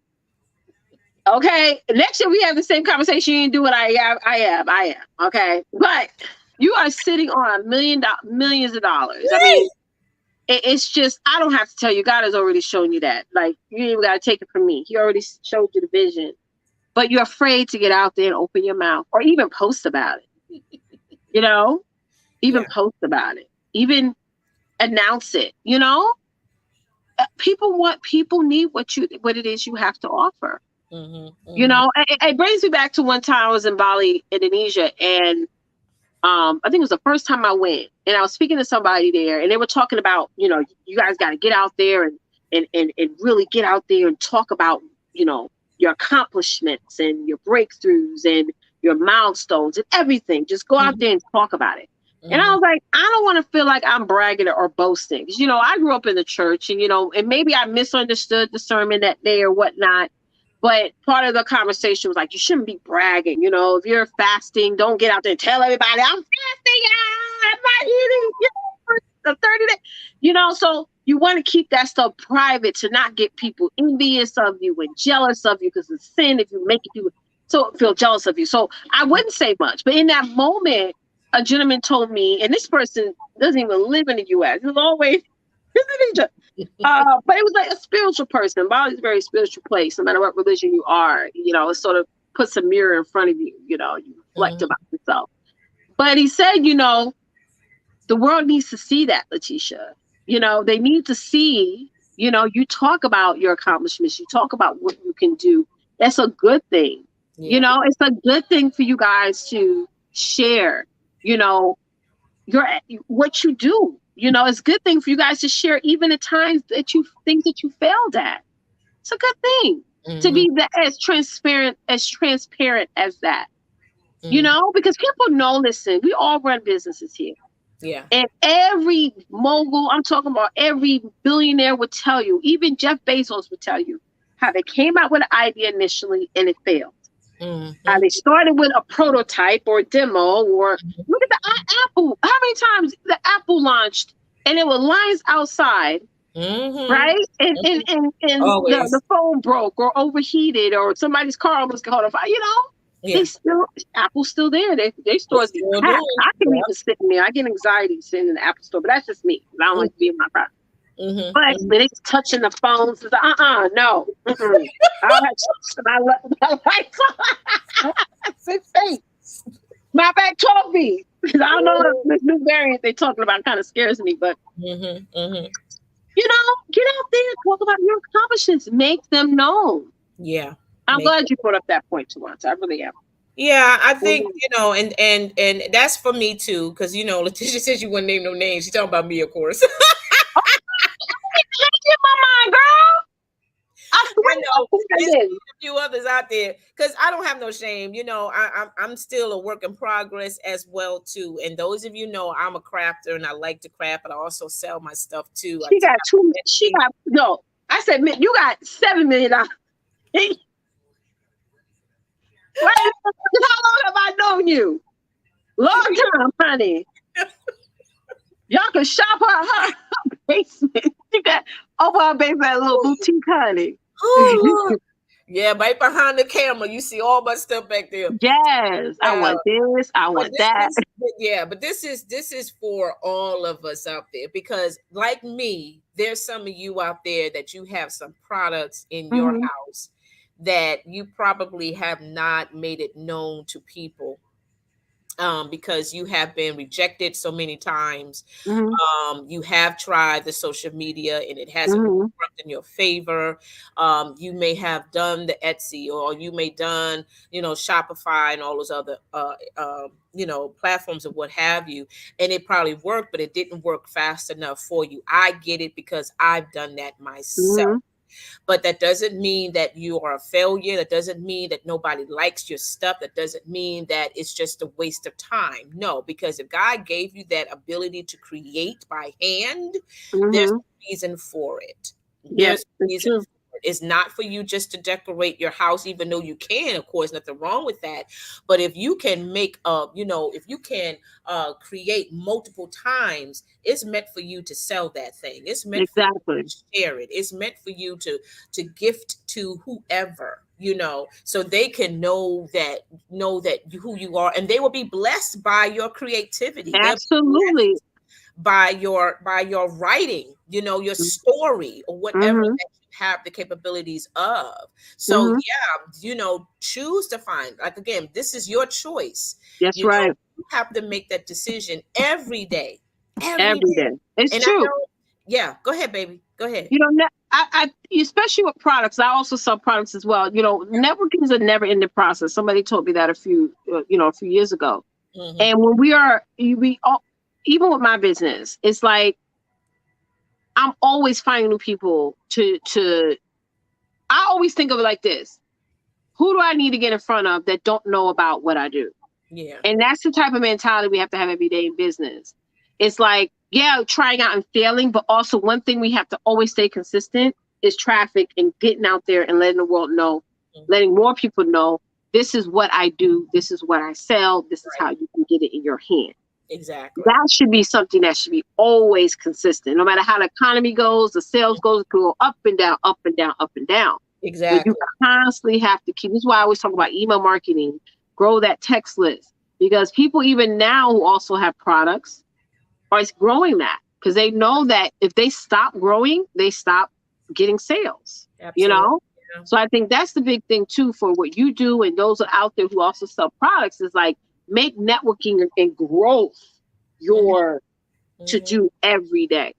Speaker 1: Okay. Next year we have the same conversation. You didn't do what I am. I am. Okay. But you are sitting on millions of dollars. I mean, it's just, I don't have to tell you. God has already shown you that. Like, you ain't even got to take it from me. He already showed you the vision. But you're afraid to get out there and open your mouth or even post about it. You know, even
Speaker 2: Yeah.
Speaker 1: post about it, even announce it. People need what it is you have to offer.
Speaker 2: Mm-hmm, mm-hmm,
Speaker 1: It brings me back to one time I was in Bali, Indonesia, and I think it was the first time I went, and I was speaking to somebody there, and they were talking about, you guys got to get out there and really get out there and talk about, your accomplishments and your breakthroughs and your milestones and everything. Just go out
Speaker 2: mm-hmm,
Speaker 1: there and talk about it. And I
Speaker 2: mm-hmm.
Speaker 1: was like, I don't want to feel like I'm bragging or boasting. 'Cause, I grew up in the church, and maybe I misunderstood the sermon that day or whatnot. But part of the conversation was like, you shouldn't be bragging. If you're fasting, don't get out there and tell everybody, I'm fasting, I'm not eating, for 30 days. So you want to keep that stuff private to not get people envious of you and jealous of you, because it's sin if you make people so feel jealous of you. So I wouldn't say much. But in that moment, a gentleman told me, and this person doesn't even live in the US. He's always in Egypt. But it was like a spiritual person. Bali's a very spiritual place, no matter what religion you are. It sort of puts a mirror in front of you. You reflect
Speaker 2: Mm-hmm.
Speaker 1: about yourself. But he said, the world needs to see that, Leticia. They need to see, you talk about your accomplishments, you talk about what you can do. That's a good thing.
Speaker 2: Yeah.
Speaker 1: It's a good thing for you guys to share, you know, your what you do. It's a good thing for you guys to share even at times things that you failed at. It's a good thing to
Speaker 2: Mm-hmm.
Speaker 1: be as transparent as that.
Speaker 2: Mm-hmm.
Speaker 1: Because people know, listen, we all run businesses here.
Speaker 2: Yeah.
Speaker 1: And every mogul, I'm talking about every billionaire, would tell you, even Jeff Bezos would tell you, how they came out with an idea initially and it failed. How
Speaker 2: Mm-hmm.
Speaker 1: they started with a prototype or a demo, or look at the Apple. How many times the Apple launched and there were lines outside,
Speaker 2: Mm-hmm.
Speaker 1: right? And the
Speaker 2: Always.
Speaker 1: phone broke or overheated or somebody's car almost caught on fire. They
Speaker 2: Yeah.
Speaker 1: still, Apple's still there. They
Speaker 2: They
Speaker 1: stores be
Speaker 2: still
Speaker 1: packed.
Speaker 2: doing.
Speaker 1: I can
Speaker 2: Yeah.
Speaker 1: even sit in there. I get anxiety sitting in the Apple store, but that's just me. I don't like to be in my product. But
Speaker 2: Mm-hmm.
Speaker 1: when it's touching the phones, it's no. Mm-mm. I don't have my lights on. It's safe. My back trophy. Because I don't know if this new variant they're talking about kind of scares me, but
Speaker 2: Mm-hmm. Mm-hmm.
Speaker 1: get out there and talk about your accomplishments. Make them known.
Speaker 2: Yeah.
Speaker 1: I'm
Speaker 2: Make
Speaker 1: glad you brought up that point, Twonta. I really am.
Speaker 2: Yeah, I think
Speaker 1: Mhm.
Speaker 2: and that's for me too, because Letitia says you wouldn't name no names. She's talking about me, of course.
Speaker 1: Get my mind, girl. I
Speaker 2: I
Speaker 1: swear, I
Speaker 2: know
Speaker 1: think I
Speaker 2: there's
Speaker 1: did.
Speaker 2: a few others out there because I don't have no shame. I'm still a work in progress as well too. And those of you know, I'm a crafter and I like to craft, but I also sell my stuff too. I
Speaker 1: She got two. She
Speaker 2: teach.
Speaker 1: got no. I said, you got $7 million. Right? How long have I known you? Long time, honey. Y'all can shop her basement. She got over her basement, a little boutique, honey.
Speaker 2: Oh Lord. Yeah, right behind the camera, you see all my stuff back there.
Speaker 1: Yes, I
Speaker 2: Yeah,
Speaker 1: want this. I
Speaker 2: but
Speaker 1: want that.
Speaker 2: this is for all of us out there because, like me, there's some of you out there that you have some products in your
Speaker 1: Mhm.
Speaker 2: house that you probably have not made it known to people, because you have been rejected so many times.
Speaker 1: Mhm.
Speaker 2: You have tried the social media and it hasn't really
Speaker 1: Mhm.
Speaker 2: worked in your favor. You may have done the Etsy, or you may done, Shopify and all those other, platforms and what have you, and it probably worked, but it didn't work fast enough for you. I get it because I've done that myself.
Speaker 1: Mhm.
Speaker 2: But that doesn't mean that you are a failure. That doesn't mean that nobody likes your stuff. That doesn't mean that it's just a waste of time. No, because if God gave you that ability to create by hand, there's
Speaker 1: Mhm.
Speaker 2: a reason for it.
Speaker 1: Yes,
Speaker 2: There's a
Speaker 1: it's
Speaker 2: reason
Speaker 1: true.
Speaker 2: for it. It's not for you just to decorate your house, even though you can, of course, nothing wrong with that. But if you can if you can create multiple times, it's meant for you to sell that thing. It's meant for you
Speaker 1: Exactly.
Speaker 2: to share it. It's meant for you to gift to whoever, so they can who you are, and they will be blessed by your creativity. They'll be
Speaker 1: Absolutely.
Speaker 2: blessed by your writing, your story, or whatever
Speaker 1: Mhm.
Speaker 2: that you have the capabilities of. So
Speaker 1: Mhm.
Speaker 2: yeah, choose to find, like, again, this is your choice.
Speaker 1: That's right.
Speaker 2: You have to make that decision every day, every
Speaker 1: Every
Speaker 2: day.
Speaker 1: day. It's
Speaker 2: And I
Speaker 1: true.
Speaker 2: know, yeah, go ahead, baby, go ahead.
Speaker 1: Especially with products. I also sell products as well. Networking is a never-ending process. Somebody told me that a few years ago.
Speaker 2: Hmm.
Speaker 1: And when we all, even with my business, it's like I'm always finding new people to. I always think of it like this: who do I need to get in front of that don't know about what I do?
Speaker 2: Yeah.
Speaker 1: And that's the type of mentality we have to have every day in business. It's like, yeah, trying out and failing, but also one thing we have to always stay consistent is traffic and getting out there and letting the world know,
Speaker 2: Mhm.
Speaker 1: letting more people know this is what I do, this is what I sell, this is how
Speaker 2: Right.
Speaker 1: you can get it in your hand.
Speaker 2: Exactly.
Speaker 1: That should be something that should be always consistent. No matter how the economy goes, the sales goes, it can go up and down, up and down, up and down. But you
Speaker 2: Exactly.
Speaker 1: constantly have to keep. This is why I always talk about email marketing, grow that text list, because people even now who also have products are growing that because they know that if they stop growing, they stop getting sales. You
Speaker 2: Absolutely.
Speaker 1: know,
Speaker 2: Yeah.
Speaker 1: so I think that's the big thing too for what you do and those are out there who also sell products is like make networking and growth
Speaker 2: Hmm.
Speaker 1: your to
Speaker 2: Hmm.
Speaker 1: do every day.
Speaker 2: Right.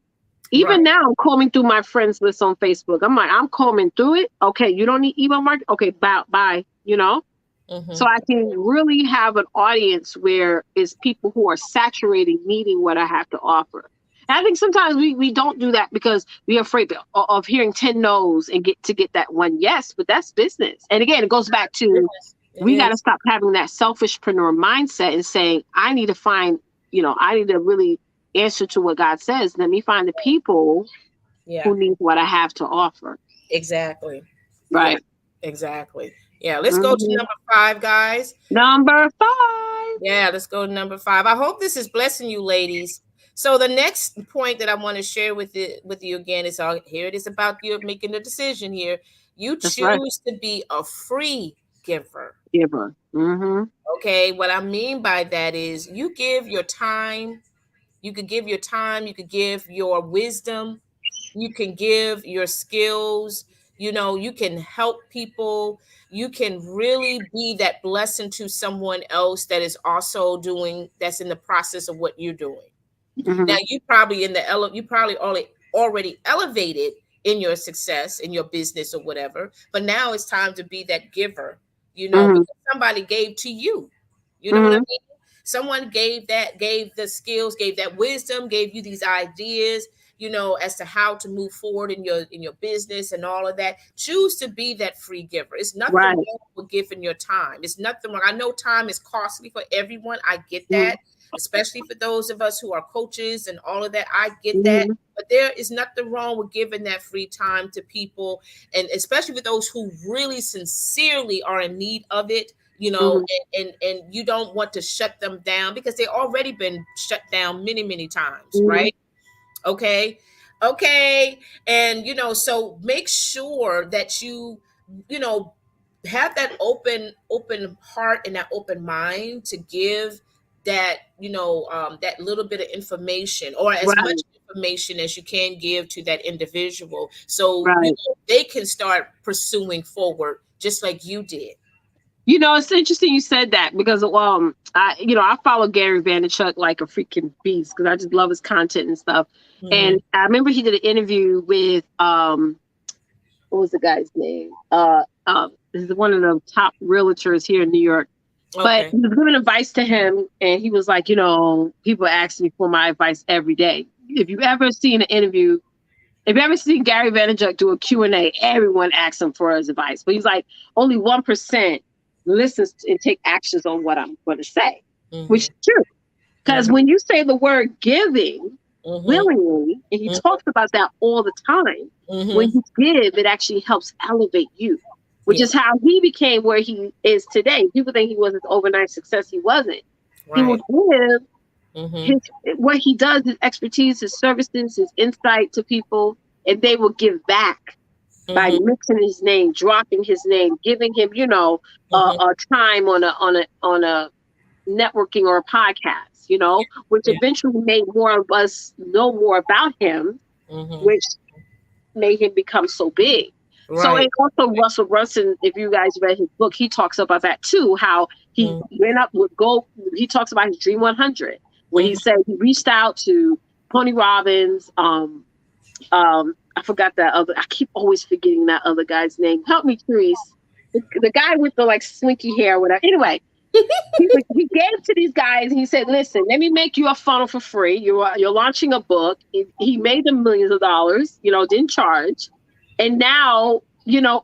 Speaker 1: Even now, I'm combing through my friends list on Facebook. I'm combing through it. Okay, you don't need email marketing. Okay, bye, bye. So
Speaker 2: Hmm.
Speaker 1: I can really have an audience where it's people who are saturated needing what I have to offer. And I think sometimes we don't do that because we're afraid of hearing 10 no's and get that one yes, but that's business. And again, it goes back to
Speaker 2: Yes, it
Speaker 1: we got to
Speaker 2: is.
Speaker 1: stop having that selfishpreneur mindset and saying, I need to find, I need to really answer to what God says. Let me find the people
Speaker 2: Yeah.
Speaker 1: who need what I have to offer.
Speaker 2: Exactly. Yeah.
Speaker 1: Right.
Speaker 2: Exactly. Yeah. Let's go to
Speaker 1: Mhm.
Speaker 2: number 5, guys.
Speaker 1: Number 5.
Speaker 2: Yeah, let's go to number 5. I hope this is blessing you, ladies. So the next point that I want to share with you again is, here it is, about you making the decision here. You
Speaker 1: That's right.
Speaker 2: choose to be a free giver.
Speaker 1: Giver. Mm-hmm.
Speaker 2: Okay, what I mean by that is you give your time. You could give your time, you could give your wisdom, you can give your skills, you can help people. You can really be that blessing to someone else that is also that's in the process of what you're doing. Now
Speaker 1: Mm-hmm.
Speaker 2: you probably already elevated in your success in your business or whatever, but now it's time to be that giver,
Speaker 1: Mm-hmm.
Speaker 2: because somebody gave to you. You know what I
Speaker 1: Mm-hmm.
Speaker 2: mean? Someone gave the skills, gave that wisdom, gave you these ideas, as to how to move forward in your business and all of that. Choose to be that free giver. It's nothing
Speaker 1: Right.
Speaker 2: wrong with giving your time. It's nothing wrong. I know time is costly for everyone. I get
Speaker 1: Mm-hmm.
Speaker 2: that, especially for those of us who are coaches and all of that. I get that.
Speaker 1: Mm-hmm.
Speaker 2: But there is nothing wrong with giving that free time to people, and especially for those who really sincerely are in need of it,
Speaker 1: Mm-hmm.
Speaker 2: and you don't want to shut them down because they've already been shut down many, many times,
Speaker 1: Mm-hmm.
Speaker 2: right? Okay. Okay. And so make sure that you have that open heart and that open mind to give that, that little bit of information, or as much
Speaker 1: Right,
Speaker 2: information as you can give to that individual, so
Speaker 1: right.
Speaker 2: they can start pursuing forward just like you did.
Speaker 1: It's interesting you said that because I follow Gary Vaynerchuk like a freaking beast because I just love his content and stuff.
Speaker 2: Hmm.
Speaker 1: And I remember he did an interview with what was the guy's name? This is one of the top realtors here in New York. But
Speaker 2: Okay.
Speaker 1: he was giving advice to him, and he was like, people ask me for my advice every day. If you've ever seen an interview, if you ever seen Gary Vaynerchuk do a Q&A, everyone asks him for his advice. But he's like, only 1% listens and take actions on what I'm going to say, which
Speaker 2: Hmm.
Speaker 1: is true. Because
Speaker 2: Hmm.
Speaker 1: when you say the word giving
Speaker 2: Hmm.
Speaker 1: willingly, and he talks about that all the time,
Speaker 2: Hmm.
Speaker 1: when you give, it actually helps elevate you, which
Speaker 2: Yeah.
Speaker 1: is how he became where he is today. People think he was an overnight success. He wasn't. He
Speaker 2: Right.
Speaker 1: would give
Speaker 2: Hmm.
Speaker 1: his what he does, his expertise, his services, his insight to people, and they will give back by
Speaker 2: Hmm.
Speaker 1: mixing his name, dropping his name, giving him,
Speaker 2: Hmm.
Speaker 1: a time on a networking or a podcast, which
Speaker 2: Yeah.
Speaker 1: eventually made more of us know more about him,
Speaker 2: Hmm.
Speaker 1: which made him become so big. So, and
Speaker 2: Right.
Speaker 1: also Russell Brunson, if you guys read his book, he talks about that too, how he
Speaker 2: Hmm.
Speaker 1: went up with gold. He talks about his Dream 100, where he
Speaker 2: Hmm.
Speaker 1: said he reached out to Tony Robbins. I forgot that other, I keep always forgetting that other guy's name. Help me, Therese. The guy with the like slinky hair, whatever. Anyway, he gave to these guys and he said, listen, let me make you a funnel for free. You're launching a book. He made them millions of dollars, didn't charge. And now,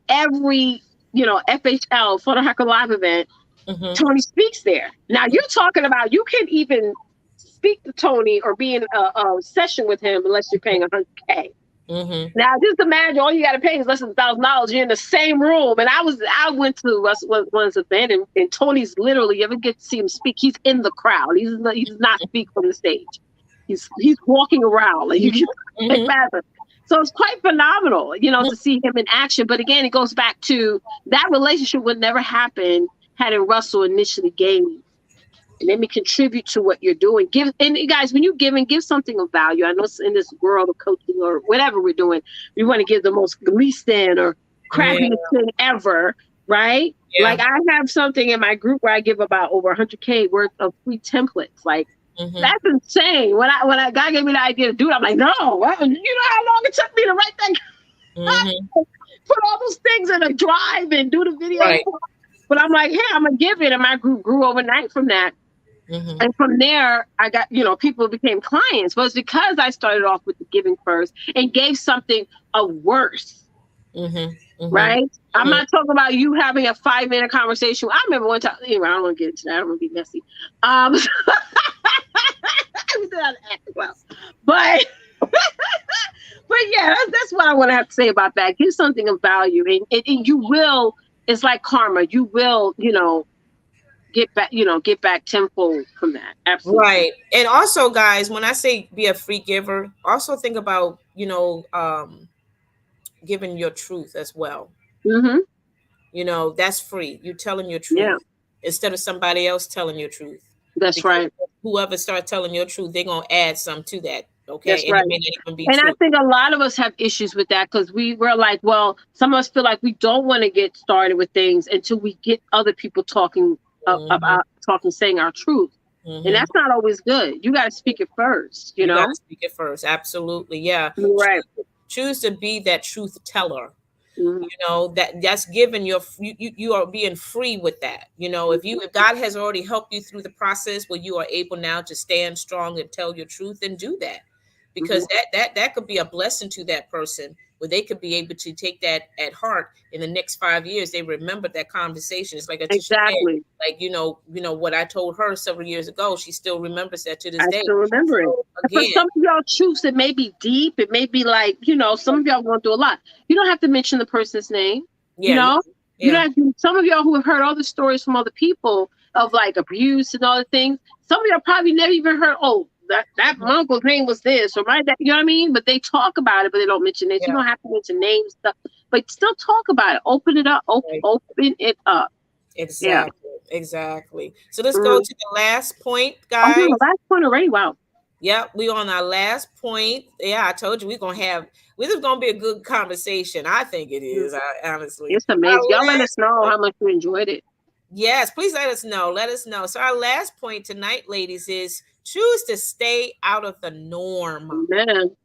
Speaker 1: every, FHL, Photo Hacker Live event,
Speaker 2: Hmm.
Speaker 1: Tony speaks there. Now you're talking about, you can't even speak to Tony or be in a session with him unless you're paying 100K.
Speaker 2: Hmm.
Speaker 1: Now, just imagine all you got to pay is less than $1,000. You're in the same room, and I went to Russell's event, and Tony's literally. You ever get to see him speak? He's in the crowd. He does not speak from the stage. He's walking around like you can
Speaker 2: Hmm.
Speaker 1: imagine. So it's quite phenomenal, to see him in action. But again, it goes back to that relationship would never happen had Russell initially gave and let me contribute to what you're doing. Give, and you guys, when you're giving, give something of value. I know in this world of coaching or whatever we're doing, we want to give the most least in or
Speaker 2: Yeah.
Speaker 1: crappiest thing ever, right?
Speaker 2: Yeah.
Speaker 1: Like I have something in my group where I give about over 100K worth of free templates. Like
Speaker 2: Hmm.
Speaker 1: that's insane. When I God gave me the idea to do it, I'm like, no, you know how long it took me to write that,
Speaker 2: Hmm.
Speaker 1: put all those things in a drive and do the videos.
Speaker 2: Right.
Speaker 1: But I'm like, hey, I'm gonna give it, and my group grew overnight from that.
Speaker 2: Hmm.
Speaker 1: And from there, I got, people became clients. But it's because I started off with the giving first and gave something of worth,
Speaker 2: Hmm. Hmm.
Speaker 1: right? I'm
Speaker 2: Hmm.
Speaker 1: not talking about you having a 5-minute conversation. I remember one time, anyway, I don't want to get into that. I don't want to be messy. We did not act well. But, but yeah, that's what I want to have to say about that. Give something of value, and you will, it's like karma. You will, get back tenfold from that. Absolutely.
Speaker 2: Right. And also, guys, when I say be a free giver, also think about, giving your truth as well.
Speaker 1: Hmm.
Speaker 2: That's free. You telling your
Speaker 1: Yeah,
Speaker 2: truth instead of somebody else telling your truth.
Speaker 1: that's
Speaker 2: Because
Speaker 1: right.
Speaker 2: whoever starts telling your truth, they're gonna add some to that.
Speaker 1: That's
Speaker 2: Okay. And
Speaker 1: right.
Speaker 2: it may not even be
Speaker 1: And I
Speaker 2: true.
Speaker 1: think a lot of us have issues with that because we're like, well, some of us feel like we don't want to get started with things until we get other people talking
Speaker 2: Hmm.
Speaker 1: about talking, saying our truth. And
Speaker 2: Hmm.
Speaker 1: that's not always good. You got to speak it first,
Speaker 2: You got to speak it first. Absolutely. Yeah.
Speaker 1: Right.
Speaker 2: Choose to be that truth teller.
Speaker 1: Mhm.
Speaker 2: That's given you are being free with that. If God has already helped you through the process where you are able now to stand strong and tell your truth, and do that,
Speaker 1: Mhm.
Speaker 2: because that could be a blessing to that person, where they could be able to take that at heart. In the next 5 years, they remember that conversation. It's like Leticia said,
Speaker 1: Exactly.
Speaker 2: like, what I told her several years ago, she still remembers that to
Speaker 1: I
Speaker 2: this day.
Speaker 1: still remember it.
Speaker 2: So
Speaker 1: And for
Speaker 2: again,
Speaker 1: some of y'all truths, it may be deep. It may be like, some of y'all going through a lot. You don't have to mention the person's name. You
Speaker 2: yeah,
Speaker 1: know, you
Speaker 2: yeah,
Speaker 1: don't have to, some of y'all who have heard other stories from other people of like abuse and other things. Some of y'all probably never even heard, oh, that
Speaker 2: mhm,
Speaker 1: my uncle's name was this or my that, you know what I mean? But they talk about it, but they don't mention names. You
Speaker 2: yeah,
Speaker 1: don't have to mention names stuff. but still talk about it. Open it up.
Speaker 2: Right.
Speaker 1: Open it up. Yeah.
Speaker 2: Exactly. Exactly. So let's go
Speaker 1: Mm.
Speaker 2: to the last point,
Speaker 1: Oh, no,
Speaker 2: guys.
Speaker 1: last point already. Wow.
Speaker 2: Yep, we on our last point. Yeah, I told you we're gonna have this is gonna be a good conversation. I think it
Speaker 1: Mm.
Speaker 2: is, honestly.
Speaker 1: It's amazing.
Speaker 2: Our
Speaker 1: Y'all let us
Speaker 2: last
Speaker 1: know
Speaker 2: point.
Speaker 1: how much you enjoyed it.
Speaker 2: Yes, please let us know. Let us know. So our last point tonight, ladies, is choose to stay out of the norm.
Speaker 1: Amen.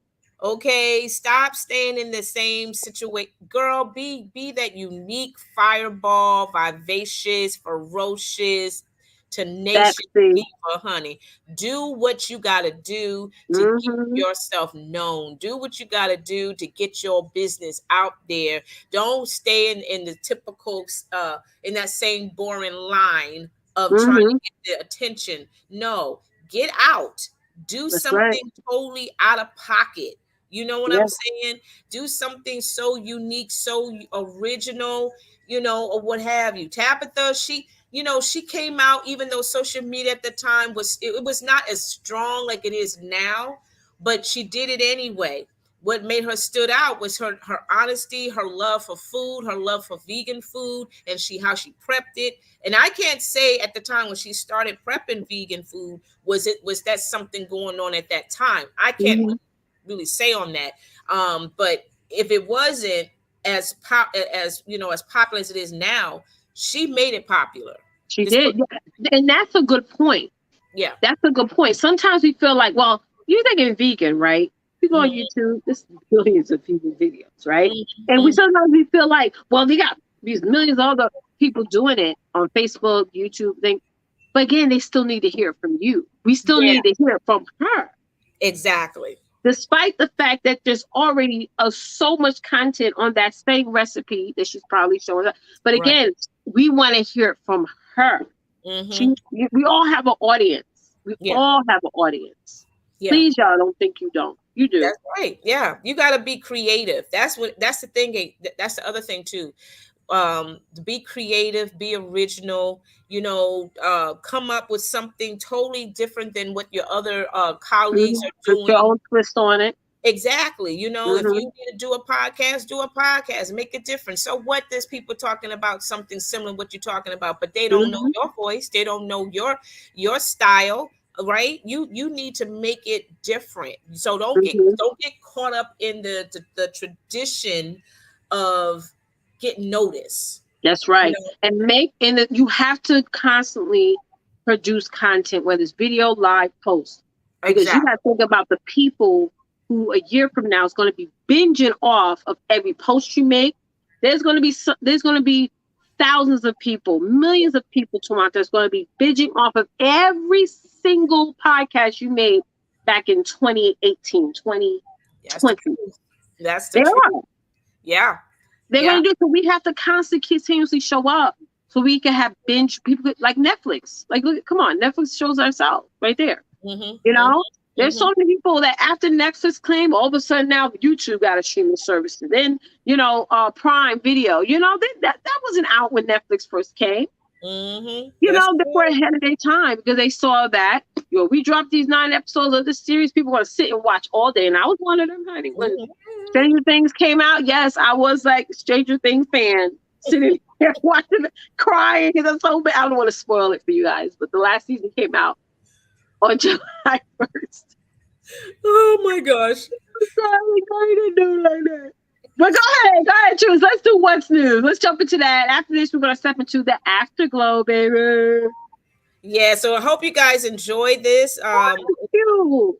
Speaker 2: Okay, stop staying in the same situation. Girl, be that unique fireball, vivacious, ferocious, tenacious
Speaker 1: Sexy.
Speaker 2: diva, honey. Do what you got to do to get
Speaker 1: Mm-hmm.
Speaker 2: yourself known. Do what you got to do to get your business out there. Don't stay in the typical in that same boring line of trying
Speaker 1: Mm-hmm.
Speaker 2: to get the attention. No, get out. Do
Speaker 1: That's right.
Speaker 2: something totally out of pocket. You know what
Speaker 1: Yeah.
Speaker 2: I'm saying? Do something so unique, so original, or what have you. Tabitha, she came out, even though social media at the time it was not as strong like it is now, but she did it anyway. What made her stood out was her honesty, her love for food, her love for vegan food, and how she prepped it. And I can't say at the time when she started prepping vegan food was that something going on at that time. I can't
Speaker 1: Mm-hmm.
Speaker 2: really say on that. But if it wasn't as popular as it is now, she made it popular.
Speaker 1: She
Speaker 2: Just put
Speaker 1: did. Yeah. And that's a good point.
Speaker 2: yeah.
Speaker 1: That's a good point. Sometimes we feel like, well, you're thinking vegan, right? You go on
Speaker 2: Mm-hmm,
Speaker 1: YouTube, there's billions of vegan videos, right? And we
Speaker 2: mm-hmm,
Speaker 1: sometimes we feel like, well, they got these millions of other people doing it on Facebook, YouTube, thing. But again, they still need to hear from you. We still
Speaker 2: yeah,
Speaker 1: need to hear from her,
Speaker 2: exactly.
Speaker 1: despite the fact that there's already so much content on that same recipe that she's probably showing us. But
Speaker 2: Right.
Speaker 1: again, we want to hear it from her.
Speaker 2: Mm-hmm.
Speaker 1: We all have an audience. We
Speaker 2: Yeah.
Speaker 1: all have an audience.
Speaker 2: Yeah.
Speaker 1: Please, y'all don't think you don't. You do.
Speaker 2: That's right. Yeah. You got to be creative. That's the thing. That's the other thing too. Be creative, be original, come up with something totally different than what your other colleagues
Speaker 1: Mm-hmm.
Speaker 2: are
Speaker 1: Put your
Speaker 2: doing.
Speaker 1: own twist on it.
Speaker 2: Exactly. If
Speaker 1: Mm-hmm.
Speaker 2: you need to do a podcast, make it different. So what there's people talking about something similar to what you're talking about, but they don't know
Speaker 1: Mm-hmm.
Speaker 2: your voice, they don't know your style, right? You need to make it different. So
Speaker 1: Mm-hmm.
Speaker 2: don't get caught up in the tradition of getting noticed.
Speaker 1: That's
Speaker 2: You
Speaker 1: right.
Speaker 2: know,
Speaker 1: You have to constantly produce content, whether it's video, live, post, because you got
Speaker 2: exactly.
Speaker 1: to think about the people who a year from now is going to be binging off of every post you make. There's going to be thousands of people, millions of people, Toronto, that's going to be binging off of every single podcast you made back in 2018,
Speaker 2: That's the
Speaker 1: 2020.
Speaker 2: truth. That's the
Speaker 1: They
Speaker 2: truth.
Speaker 1: are.
Speaker 2: Yeah.
Speaker 1: They're
Speaker 2: Yeah.
Speaker 1: going to do so. We have to constantly, continuously show up so we can have binge people like Netflix. Like, look, come on, Netflix shows ourselves right there.
Speaker 2: Mm-hmm.
Speaker 1: You know,
Speaker 2: Mm-hmm.
Speaker 1: there's
Speaker 2: Mm-hmm.
Speaker 1: so many people that after Netflix came, all of a sudden now YouTube got a streaming service. And then Prime Video. That wasn't out when Netflix first came.
Speaker 2: Mm-hmm. That's
Speaker 1: They were
Speaker 2: true.
Speaker 1: ahead of their time because they saw that we dropped these 9 episodes of this series. People want to sit and watch all day, and I was one of them, honey. When
Speaker 2: Mhm.
Speaker 1: Stranger Things came out, yes, I was like Stranger Things fan, sitting here watching it, crying because I'm so bad. I don't want to spoil it for you guys, but the last season came out on July 1st.
Speaker 2: Oh my gosh.
Speaker 1: Sorry, I didn't do it like that. But go ahead, choose. Let's do what's new. Let's jump into that. After this, we're gonna step into the afterglow, baby.
Speaker 2: Yeah, so I hope you guys enjoyed this.
Speaker 1: Thank you.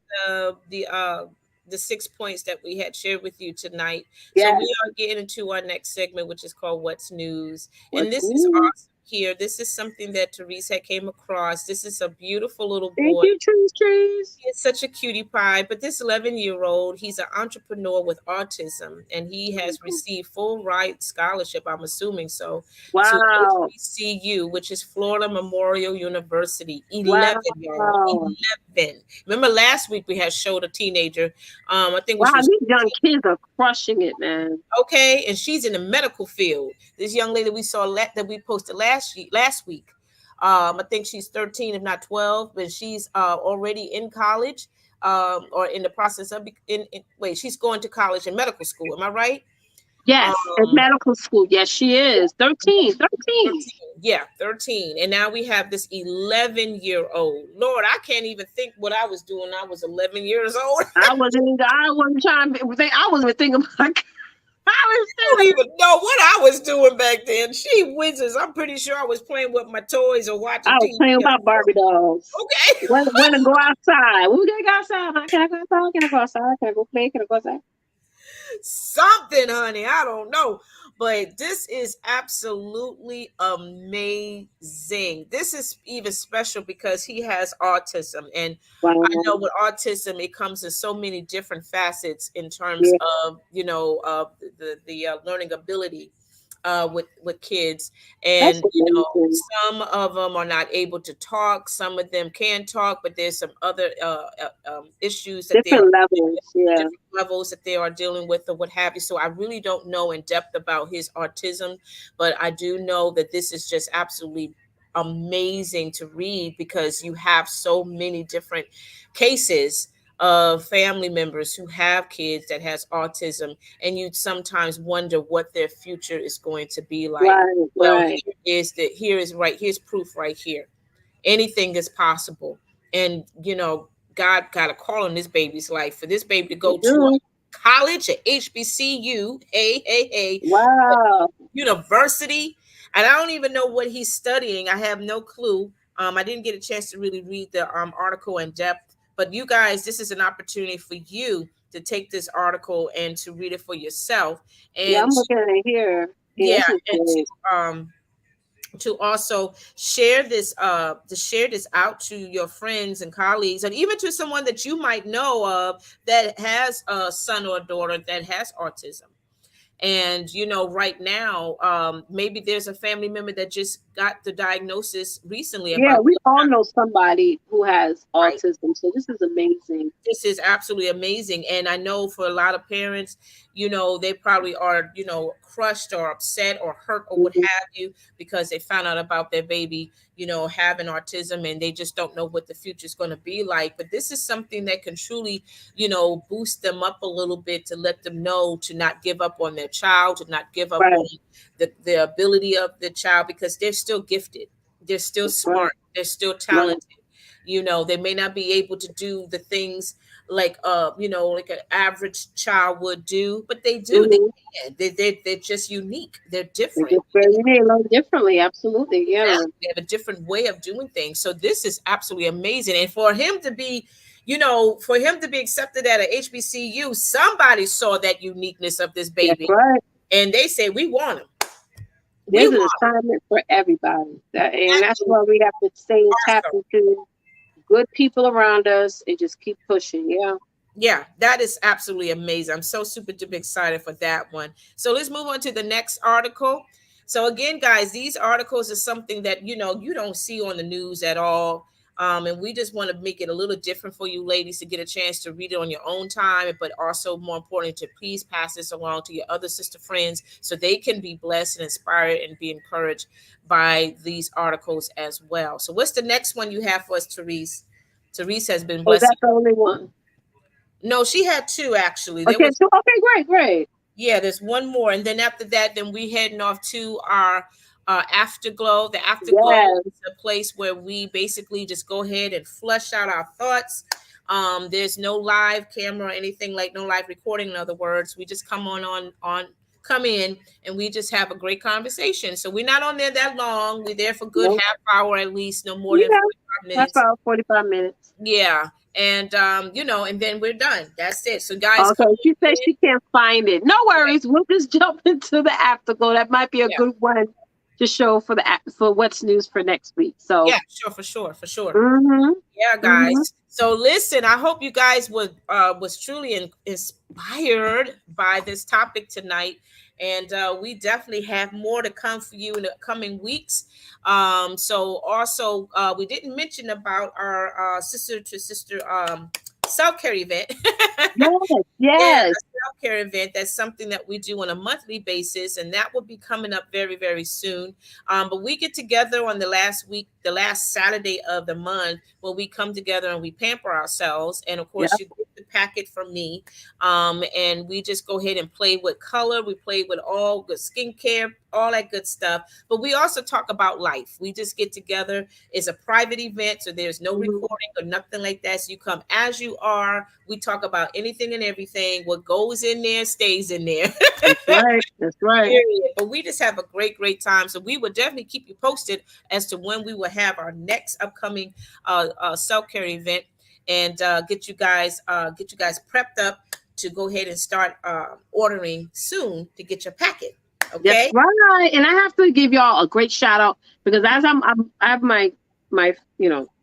Speaker 2: The the 6 points that we had shared with you tonight. So
Speaker 1: Yes.
Speaker 2: we are getting into our next segment, which is called What's News. And
Speaker 1: What's
Speaker 2: this is
Speaker 1: new?
Speaker 2: awesome here. This is something that Therese had came across. This is a beautiful little
Speaker 1: Thank
Speaker 2: boy.
Speaker 1: you, trees.
Speaker 2: He is such a cutie pie, but this 11-year-old, he's an entrepreneur with autism, and he has received full ride scholarship, I'm assuming so, to
Speaker 1: Wow.
Speaker 2: HBCU, which is Florida Memorial University. 11, y'all.
Speaker 1: Wow.
Speaker 2: 11. Remember last week we had showed a teenager, I think when
Speaker 1: Wow,
Speaker 2: she was
Speaker 1: these young kids are crushing it, man.
Speaker 2: okay, and she's in the medical field. This young lady we saw that we posted last week. I think she's 13, if not 12, but she's already in college, or in the process of wait, she's going to college in medical school. Am I right?
Speaker 1: Yes, at
Speaker 2: Um,
Speaker 1: medical school. Yes, she is. 13. 13.
Speaker 2: 13. Yeah, 13. And now we have this 11-year-old. Lord, I can't even think what I was doing. I was 11 years old.
Speaker 1: I wasn't trying to think. I wasn't even thinking about college.
Speaker 2: I don't even know what I was doing back then. She whizzes. I'm pretty sure I was playing with my toys or
Speaker 1: I
Speaker 2: watching
Speaker 1: was
Speaker 2: TV
Speaker 1: playing with
Speaker 2: or
Speaker 1: my Barbie dolls.
Speaker 2: okay.
Speaker 1: When to go outside? When we gotta go outside? Can I go outside? Can I go outside? Can I go play? Can I go outside?
Speaker 2: Something, honey. I don't know. But this is absolutely amazing. This is even special because he has autism. And I know
Speaker 1: Wow.
Speaker 2: with autism, it comes in so many different facets in terms
Speaker 1: Yeah,
Speaker 2: of, the learning ability with kids. And,
Speaker 1: that's amazing.
Speaker 2: some of them are not able to talk. Some of them can talk, but there's some other issues that they are
Speaker 1: Different levels. Yeah.
Speaker 2: different levels that they are dealing with or what have you. So I really don't know in depth about his autism, but I do know that this is just absolutely amazing to read because you have so many different cases of family members who have kids that has autism, and you sometimes wonder what their future is going to be like.
Speaker 1: Right.
Speaker 2: Well,
Speaker 1: Right.
Speaker 2: here's proof right here. Anything is possible. And God got a call on this baby's life for this baby to
Speaker 1: You
Speaker 2: go to
Speaker 1: do.
Speaker 2: college at HBCU, hey,
Speaker 1: Wow.
Speaker 2: university. And I don't even know what he's studying. I have no clue. I didn't get a chance to really read the article in depth, but you guys, this is an opportunity for you to take this article and to read it for yourself.
Speaker 1: Yeah,
Speaker 2: And
Speaker 1: I'm looking at it here. Yeah,
Speaker 2: yeah,
Speaker 1: this is
Speaker 2: and
Speaker 1: great.
Speaker 2: to also share this out to your friends and colleagues, and even to someone that you might know of that has a son or a daughter that has autism. And right now, maybe there's a family member that just got the diagnosis recently
Speaker 1: Yeah,
Speaker 2: about
Speaker 1: we
Speaker 2: what's
Speaker 1: all
Speaker 2: happening.
Speaker 1: know somebody who has
Speaker 2: Right.
Speaker 1: autism, so this is amazing.
Speaker 2: This is absolutely amazing. And I know for a lot of parents, they probably are, crushed or upset or hurt or what
Speaker 1: Hmm.
Speaker 2: have you because they found out about their baby, having autism, and they just don't know what the future is going to be like. But this is something that can truly, boost them up a little bit to let them know to not give up on their child, to not give up on
Speaker 1: Right.
Speaker 2: the ability of the child because they're still gifted. They're still
Speaker 1: That's right.
Speaker 2: smart. They're still
Speaker 1: Right.
Speaker 2: talented. They may not be able to do the things like like an average child would do, but they do. They
Speaker 1: Hmm.
Speaker 2: can. They're just unique. They're
Speaker 1: They
Speaker 2: different.
Speaker 1: just very they learn differently. Absolutely. Yeah.
Speaker 2: Exactly. They have a different way of doing things. So this is absolutely amazing. And for him to be, accepted at a HBCU, somebody saw that uniqueness of this
Speaker 1: That's
Speaker 2: baby,
Speaker 1: right.
Speaker 2: and they say, "We want him. We
Speaker 1: There's an
Speaker 2: want
Speaker 1: assignment for everybody.
Speaker 2: him."
Speaker 1: And
Speaker 2: That
Speaker 1: that's
Speaker 2: is
Speaker 1: why we have to stay and tap
Speaker 2: awesome.
Speaker 1: into good people around us and just keep pushing. Yeah.
Speaker 2: Yeah, that is absolutely amazing. I'm so super duper excited for that one. So let's move on to the next article. So again, guys, these articles are something that you don't see on the news at all. And we just want to make it a little different for you ladies to get a chance to read it on your own time, but also more important to please pass this along to your other sister friends so they can be blessed and inspired and be encouraged by these articles as well. So what's the next one you have for us, Therese? Therese has been
Speaker 1: Oh,
Speaker 2: blessing.
Speaker 1: that's the only one.
Speaker 2: No, she had two actually. There
Speaker 1: Okay.
Speaker 2: was
Speaker 1: So okay, great, great.
Speaker 2: yeah, there's one more, and then after that, then we heading off to our afterglow. The afterglow
Speaker 1: Yes.
Speaker 2: is a place where we basically just go ahead and flush out our thoughts. There's no live camera or anything, like no live recording. In other words, we just come in and we just have a great conversation. So we're not on there that long. We're there for a good
Speaker 1: No.
Speaker 2: half hour at least, no more than
Speaker 1: Yeah.
Speaker 2: 45
Speaker 1: That's
Speaker 2: minutes.
Speaker 1: about 45 minutes.
Speaker 2: Yeah. And and then we're done. That's it. So guys, come
Speaker 1: Okay. She
Speaker 2: on
Speaker 1: said
Speaker 2: in.
Speaker 1: she can't find it. No worries. We'll just jump into the afterglow. That might be a
Speaker 2: Yeah.
Speaker 1: good one to show for for what's news for next week. So.
Speaker 2: Yeah, sure, for sure, for sure.
Speaker 1: Mhm.
Speaker 2: Yeah,
Speaker 1: Mhm.
Speaker 2: guys. So listen, I hope you guys was truly inspired by this topic tonight, and we definitely have more to come for you in the coming weeks. So also, we didn't mention about our sister to sister self care event.
Speaker 1: Yes.
Speaker 2: Yeah,
Speaker 1: Yes.
Speaker 2: a self-care event. That's something that we do on a monthly basis, and that will be coming up very, very soon. But we get together on the last Saturday of the month, where we come together and we pamper ourselves. And of
Speaker 1: Yeah.
Speaker 2: course, you packet from me. And we just go ahead and play with color. We play with all good skincare, all that good stuff. But we also talk about life. We just get together. It's a private event, so there's no
Speaker 1: Mhm.
Speaker 2: recording or nothing like that. So you come as you are. We talk about anything and everything. What goes in there stays in there.
Speaker 1: That's right. That's right.
Speaker 2: Period. But we just have a great time. So we will definitely keep you posted as to when we will have our next upcoming self care event, and get you guys prepped up to go ahead and start ordering soon to get your packet.
Speaker 1: That's
Speaker 2: Okay.
Speaker 1: right. And I have to give y'all a great shout out because as I have my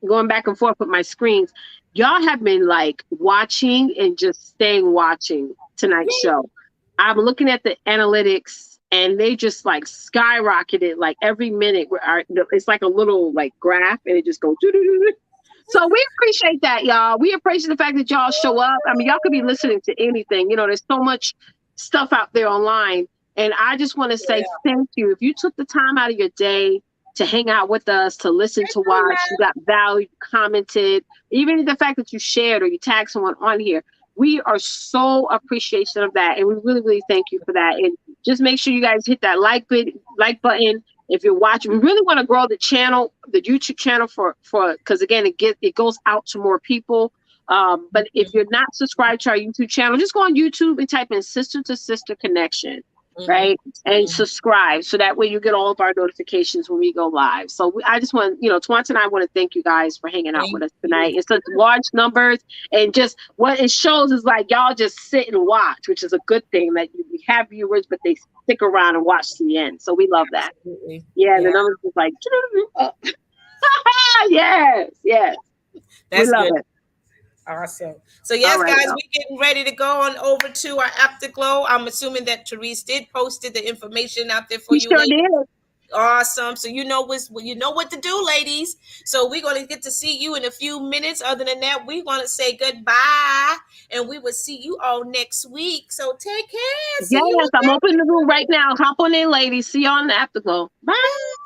Speaker 1: going back and forth with my screens, y'all have been like watching and just staying watching tonight's show. I'm looking at the analytics and they just like skyrocketed like every minute. It's like a little like graph and it just goes. So we appreciate that, y'all. We appreciate the fact that y'all show up. I mean, y'all could be listening to anything. There's so much stuff out there online. And I just want to say
Speaker 2: Yeah.
Speaker 1: thank you. If you took the time out of your day to hang out with us, to listen, to watch, you got value, you commented, even the fact that you shared or you tagged someone on here, we are so appreciative of that. And we really, really thank you for that. And just make sure you guys hit that like button. If you're watching, we really want to grow the channel, the YouTube channel for because again, it goes out to more people. But if you're not subscribed to our YouTube channel, just go on YouTube and type in Sister to Sister Connection,
Speaker 2: Mm-hmm.
Speaker 1: right? And
Speaker 2: Mm-hmm.
Speaker 1: subscribe so that way you get all of our notifications when we go live. So I just want, Twonta and I want to thank you guys for hanging out
Speaker 2: Thank
Speaker 1: with us
Speaker 2: you.
Speaker 1: tonight. It's such large numbers, and just what it shows is like y'all just sit and watch, which is a good thing that we have viewers, but they stick around and watch to the end. So we love that.
Speaker 2: Absolutely.
Speaker 1: Yeah, the
Speaker 2: Yeah,
Speaker 1: numbers is like, yes, yes. We
Speaker 2: that's
Speaker 1: love
Speaker 2: good.
Speaker 1: it.
Speaker 2: Awesome. So
Speaker 1: All
Speaker 2: yes,
Speaker 1: right,
Speaker 2: guys,
Speaker 1: y'all.
Speaker 2: we're getting ready to go on over to our afterglow. I'm assuming that Therese did posted the information out there for
Speaker 1: We
Speaker 2: you,
Speaker 1: sure
Speaker 2: ladies.
Speaker 1: did.
Speaker 2: Awesome. So you know what to do, ladies. So we're gonna get to see you in a few minutes. Other than that, we want to say goodbye, and we will see you all next week. So take care. See you
Speaker 1: Yes, I'm
Speaker 2: next
Speaker 1: opening the room right now. Hop on in, ladies. See you on the afterglow. Bye.
Speaker 2: week.